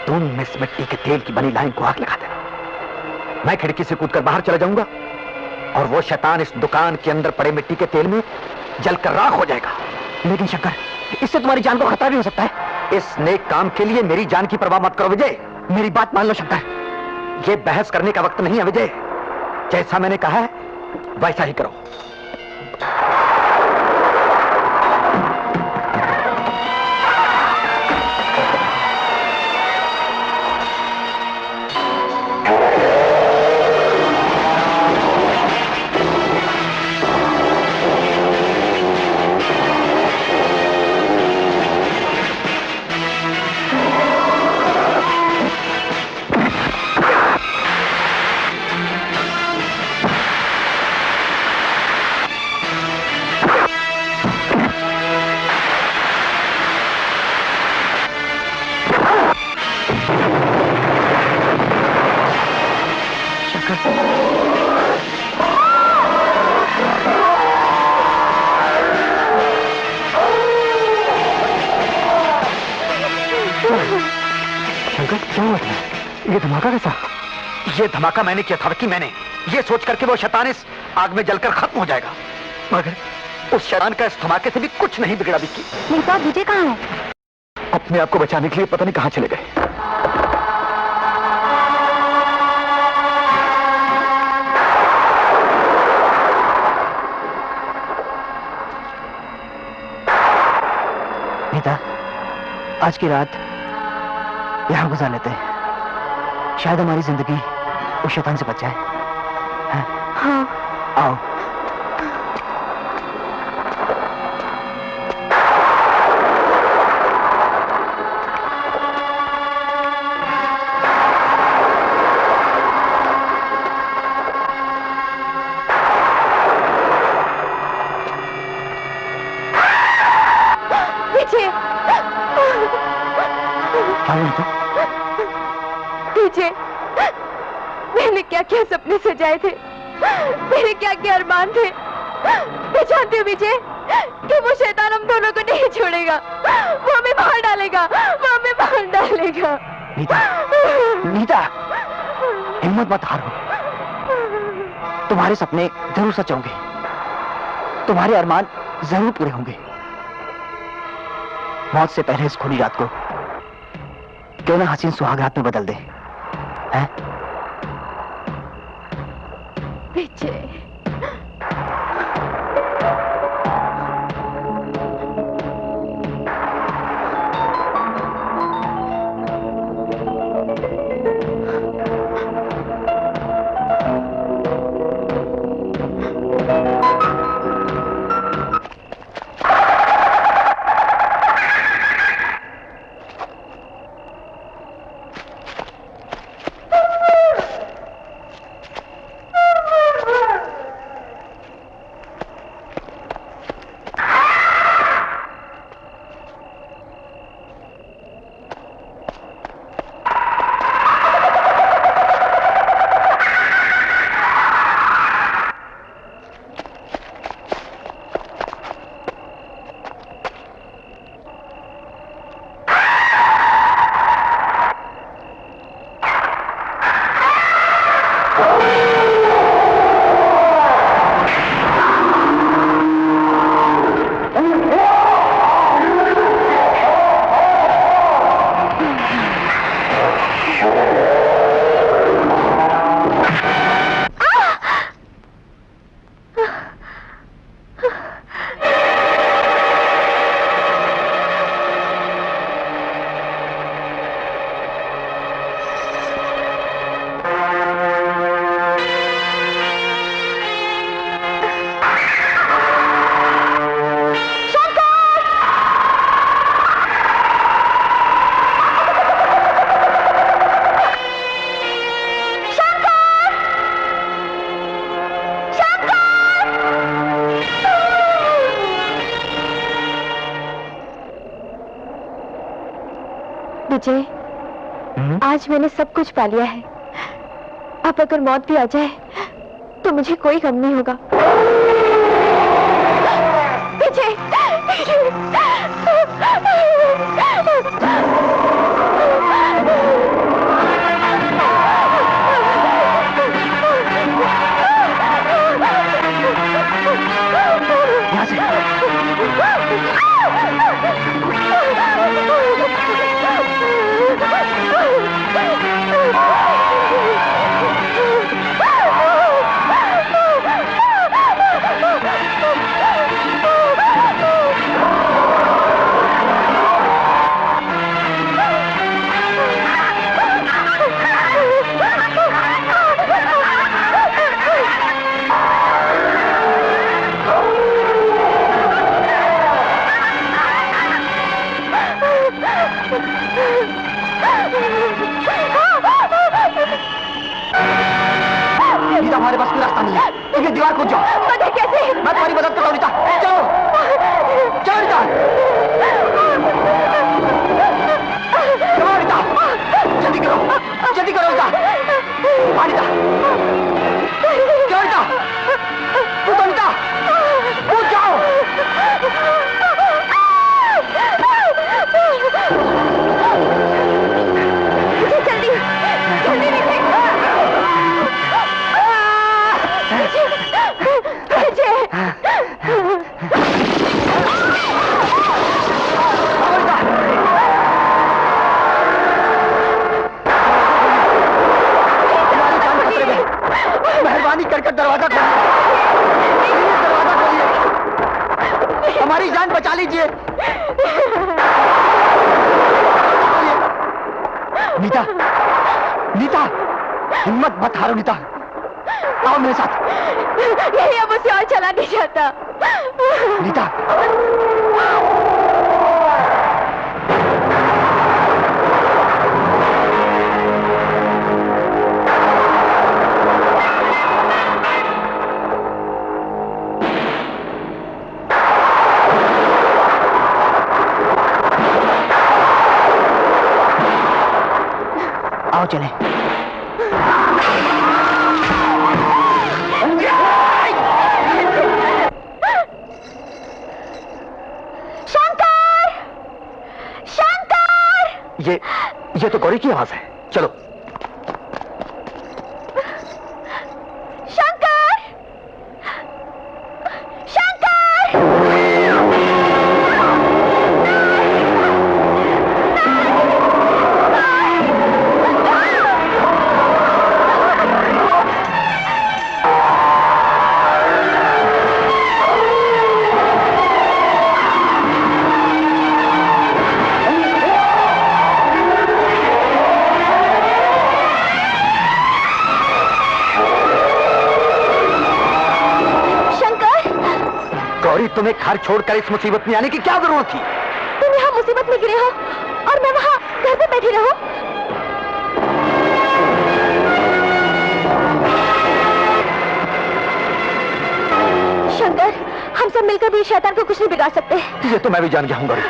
तुम इस मिट्टी के तेल की बनी लाइन को आग लगा देना। मैं खिड़की से कूदकर बाहर चला जाऊंगा और वो शैतान इस दुकान के अंदर पड़े मिट्टी के तेल में जलकर राख हो जाएगा। लेकिन शंकर, इससे तुम्हारी जान को खतरा भी हो सकता है। इस नेक काम के लिए मेरी जान की परवाह मत करो विजय। मेरी बात मान लो शंकर, ये बहस करने का वक्त नहीं है विजय। जैसा मैंने कहा है वैसा ही करो। ये धमाका मैंने किया था कि मैंने ये सोच करके वो शैतान इस आग में जलकर खत्म हो जाएगा, मगर उस शैतान का इस धमाके से भी कुछ नहीं बिगड़ा विक्की। नीता, विजय कहाँ है? अपने आप को बचाने के लिए पता नहीं कहां चले गए। नीता, आज की रात यहां गुजार लेते हैं, शायद हमारी जिंदगी उस शैतान से बच जाए। हाँ। आओ। पीछे। पीछे। मैंने क्या क्या सपने सजाए थे, मेरे क्या क्या अरमान थे। मैं जानती हूँ विजय कि वो शैतान हम दोनों को नहीं छोड़ेगा, वो हमें मार डालेगा, वो हमें मार डालेगा। नीता, नीता, हिम्मत मत हारो। तुम्हारे सपने जरूर सच होंगे, तुम्हारे अरमान जरूर पूरे होंगे। मौत से पहले इस खुली रात को क्यों ना हसीन सुहाग रात में बदल दे, हैं? विजय, विजय, आज मैंने सब कुछ पा लिया है। अब अगर मौत भी आ जाए तो मुझे कोई गम नहीं होगा। विजय, यहाँ से हमारे पास कोई रास्ता नहीं है। ये दीवार कूद जाओ। मगर कैसे? मैं तुम्हारी मदद कर रहा हूँ रीता। चलो चलो रीता, चलो रीता, जल्दी करो रीता। हाँ रीता, चलो रीता, कूदो रीता, कूद जाओ। जल्दी जल्दी मेहरबानी कर दरवाजा खोलिए, हमारी जान बचा लीजिए। नीता, नीता, हिम्मत मत हारो नीता, आओ मेरे साथ। यही अब उसे और चला नहीं जाता। नीता, आओ चले। ये तो गौरी की आवाज है। चलो। शंकर, शंकर, तुम्हें घर छोड़कर इस मुसीबत में आने की क्या जरूरत थी? तुम यहाँ मुसीबत में गिरे हो और मैं वहाँ घर पे बैठी रहूं? शंकर, हम सब मिलकर भी शैतान को कुछ नहीं बिगाड़ सकते। ये तो मैं भी जान गया हूँ गौरी।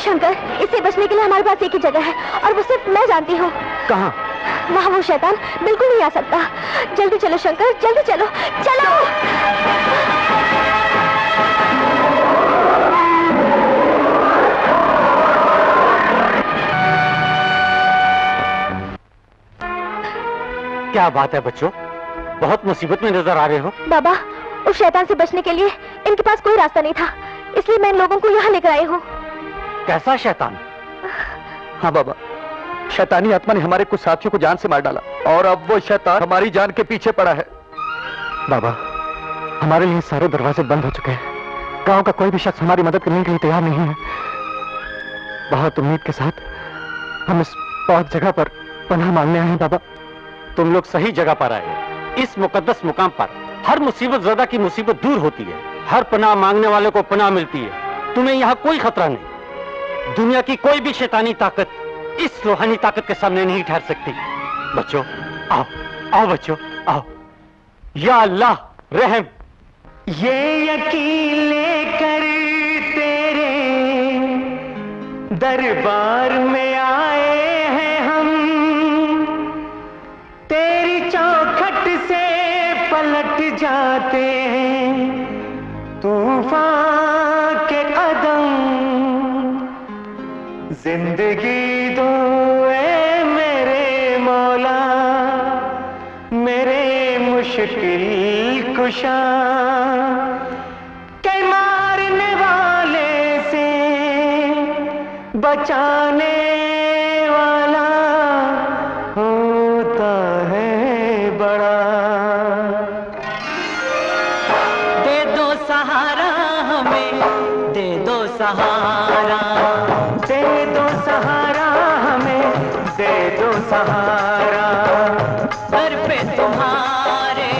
शंकर, इससे बचने के लिए हमारे पास एक ही जगह है और वो सिर्फ मैं जानती हूँ। कहाँ? वहाँ वो शैतान बिल्कुल नहीं आ सकता। जल्दी चलो शंकर, जल्दी चलो, चलो। क्या बात है बच्चों, बहुत मुसीबत में नजर आ रहे हो। बाबा, उस शैतान से बचने के लिए इनके पास कोई रास्ता नहीं था, इसलिए मैं इन लोगों को यहाँ लेकर आई हूँ। कैसा शैतान? हाँ बाबा, शैतानी आत्मा ने हमारे कुछ साथियों को जान से मार डाला और अब वो शैतान हमारी जान के पीछे पड़ा है। बाबा, हमारे लिए सारे दरवाजे बंद हो चुके हैं। गांव का कोई भी शख्स हमारी मदद करने के लिए तैयार नहीं है। बहुत उम्मीद के साथ हम इस बहुत जगह पर पनाह मांगने आए हैं। बाबा, तुम लोग सही जगह पर आए। इस मुकद्दस मुकाम पर हर मुसीबत ज़दा की मुसीबत दूर होती है, हर पनाह मांगने वाले को पनाह मिलती है। तुम्हें यहाँ कोई खतरा नहीं। दुनिया की कोई भी शैतानी ताकत इस रूहानी ताकत के सामने नहीं ठहर सकती। बच्चों आओ, आओ बच्चों आओ। या अल्लाह रहम। ये यकीन लेकर दरबार में आए हैं हम, तेरी चौखट से पलट जाते हैं तूफान के कदम। जिंदगी दो ए मेरे मौला, मेरे मुश्किल कुशा, के मारने वाले से बचाने वाला होता है बड़ा। दे दो सहारा हमें, दे दो सहारा, दे दो सहारा हमें, दे दो सहारा। दर पे तुम्हारे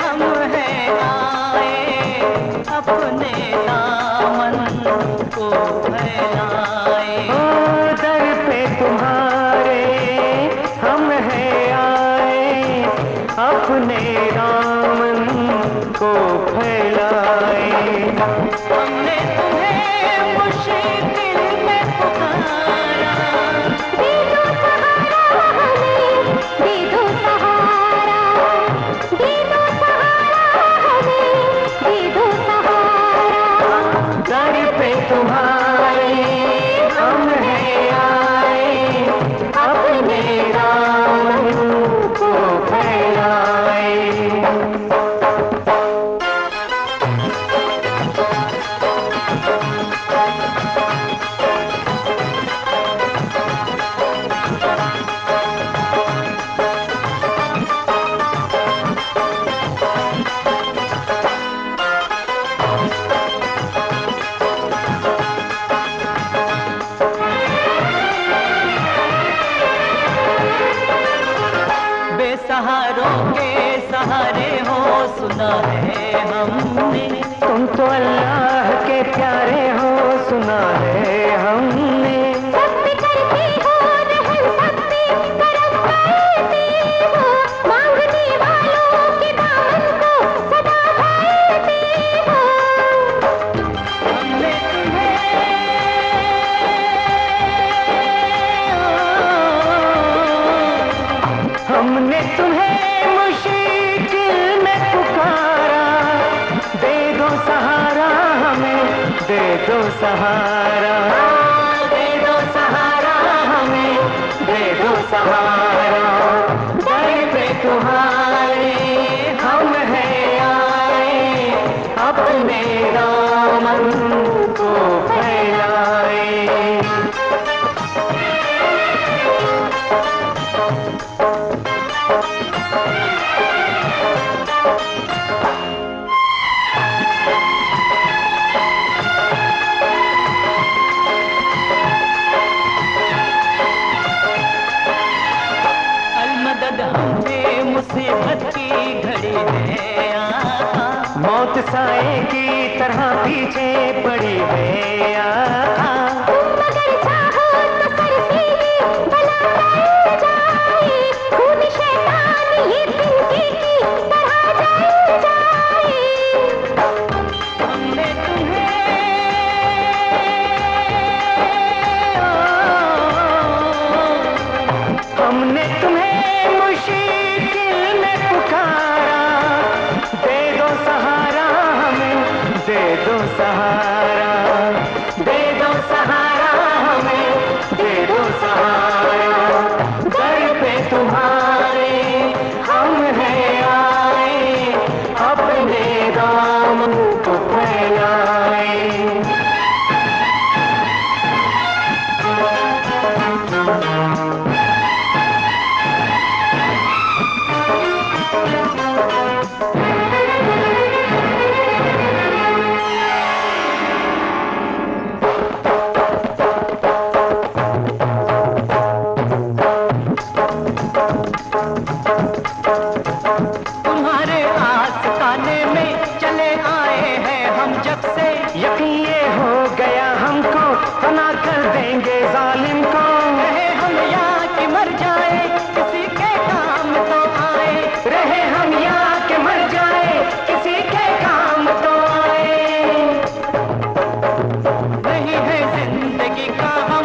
हम हैं आए, अपने दामन को फैलाए। दर पे तुम्हारे हम हैं आए, अपने दामन को फैलाए। हमने तुम्हें मुश्किल में पुकारा, दे दो सहारा हमें, दे दो सहारा, दे दो सहारा हमें, दे दो सहारा। दर पे तुम्हारे हम हैं आए, अपने दामन को फैलाए। बेसहारों के सहारे हो सुना है हमने, तुम तो अल्लाह के प्यारे हो सुना है हमने। सब पे करती हो रहम, सब पे करम करती हो, मांगने वालों के दामन को सदा भरती हो। हमने हमने तुम्हें मुश्किल में पुकारा, दे दो सहारा हमें, दे दो सहारा, दे दो सहारा हमें, दे दो सहारा। दर पे तुम्हारे हम हैं आए, अपने दामन को फैलाए। अलमदद हमने मुसीबत की घड़ी है आका, मौत साए की तरह पीछे पड़ी है आका। तुम अगर चाहो तो सरसीली बला कर जाए, खून शैतान ये तिनके की तरह जल जाए। हमने हमने तुम्हें मुश्किल में पुकारा, दे दो सहारा हमें, दे दो सहारा, दे दो सहारा हमें, दे दो सहारा। दर पे तुम्हारे हम हैं आए, अपने दामन को फैलाए। तुम्हारे आस्ताने में चले आए हैं हम जब से, यकीन ये हो गया हमको, फना कर देंगे जालिम को। रहे हम यहाँ कि मर जाए, किसी के काम तो आए। रहे हम यहाँ के मर जाए, किसी के काम तो आए। नहीं है जिंदगी का हम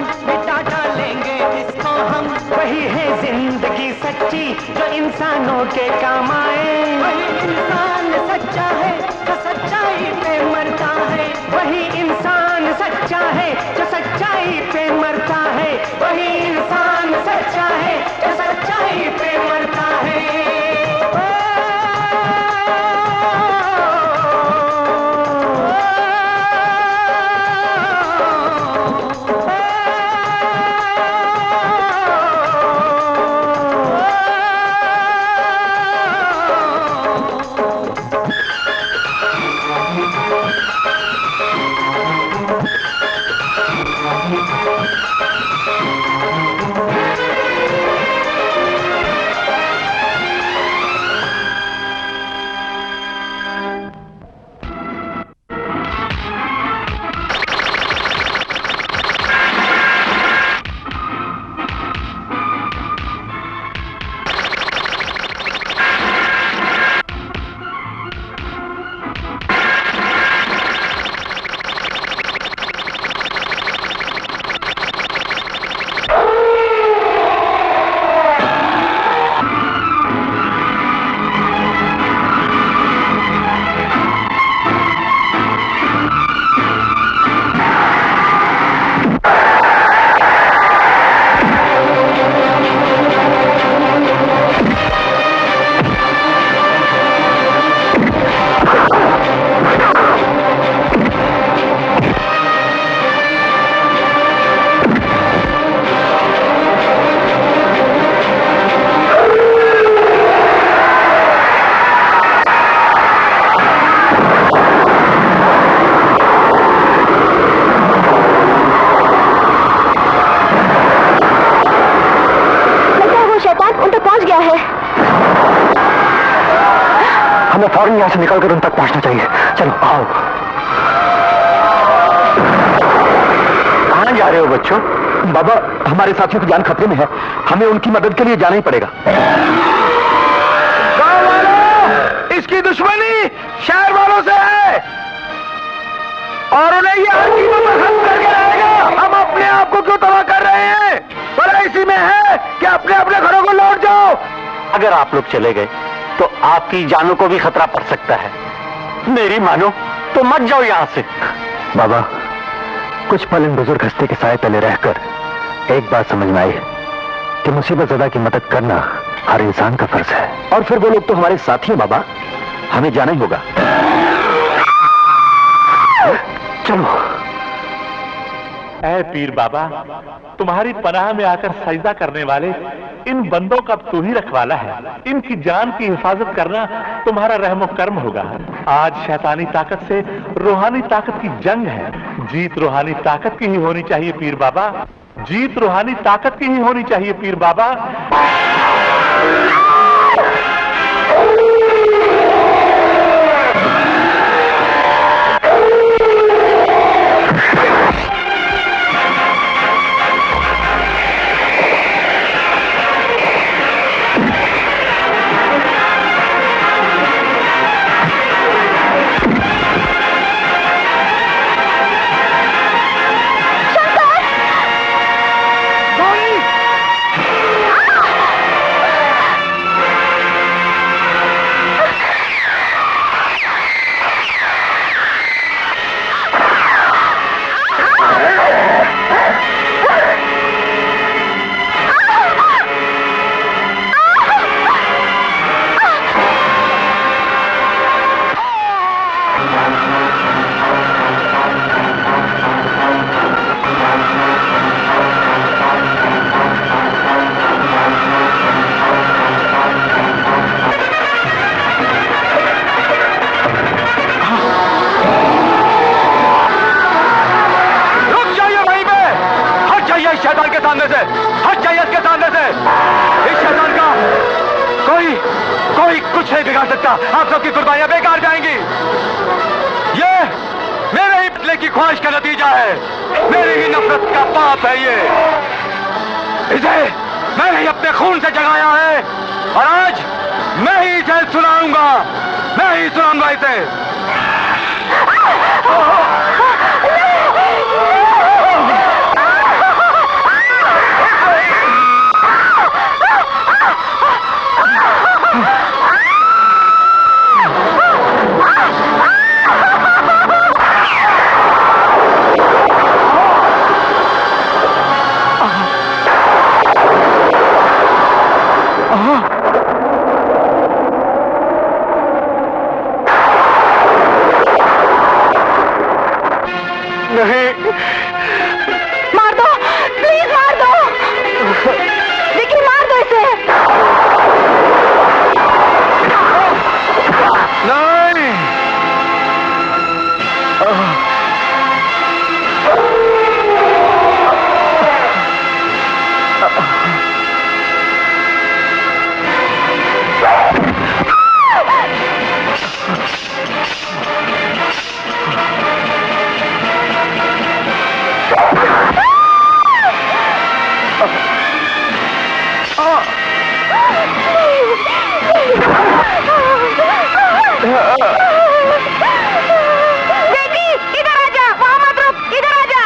हमें फौरन यहाँ से निकलकर उन तक पहुंचना चाहिए। चलो आओ। कहाँ जा रहे हो बच्चों? बाबा, हमारे साथियों की जान खतरे में है, हमें उनकी मदद के लिए जाना ही पड़ेगा। गांव वालों, इसकी दुश्मनी शहर वालों से है और उन्हें ये हर कीमत पर खत्म करके रहेगा। हम अपने आप को क्यों तबाह कर रहे हैं? भला इसी में है कि अपने अपने घरों को लौट जाओ। अगर आप लोग चले गए तो आपकी जानों को भी खतरा पड़ सकता है। मेरी मानो तो मत जाओ यहां से। बाबा, कुछ पल इन बुजुर्ग हस्ती के साए तले रहकर एक बात समझ में आई कि मुसीबत ज़दा की मदद करना हर इंसान का फर्ज है। और फिर वो लोग तो हमारे साथी हैं बाबा, हमें जाना ही होगा। चलो। ऐ पीर बाबा, तुम्हारी पनाह में आकर सजदा करने वाले इन बंदों का तू ही रखवाला है। इनकी जान की हिफाजत करना तुम्हारा रहमो कर्म होगा। आज शैतानी ताकत से रूहानी ताकत की जंग है। जीत रूहानी ताकत की ही होनी चाहिए पीर बाबा, जीत रूहानी ताकत की ही होनी चाहिए पीर बाबा। आप सबकी कुर्बानियां बेकार जाएंगी। ये मेरे ही बदले की ख्वाहिश का नतीजा है, मेरी ही नफरत का पाप है ये। इसे मैंने ही अपने खून से जगाया है और आज मैं ही इसे सुनाऊंगा, मैं ही सुनाऊंगा इसे। मार दो, प्लीज मार दो, विकी मार दो इसे। नहीं। बेटी इधर आ जा, वहां मत रुक, इधर आ जा।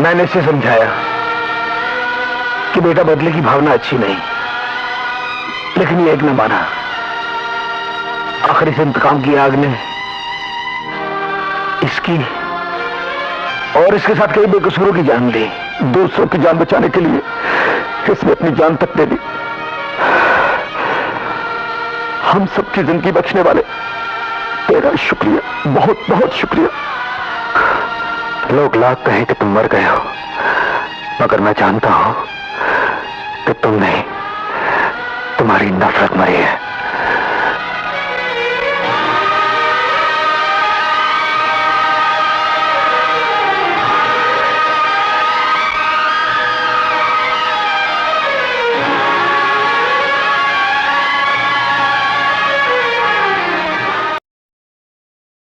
मैंने इसे समझाया कि बेटा बदले की भावना अच्छी नहीं, लेकिन ये एक न माना। आखिर इस इंतकाम की आग ने इसकी और इसके साथ कई बेकसूरों की जान ली। दूसरों की जान बचाने के लिए इसने अपनी जान तक दे दी। हम सबकी जिंदगी बचने वाले तेरा शुक्रिया, बहुत बहुत शुक्रिया। लोग लाख कहें कि तुम मर गए हो, मगर मैं जानता हूं कि तुम नहीं, तुम्हारी नफरत मरी है।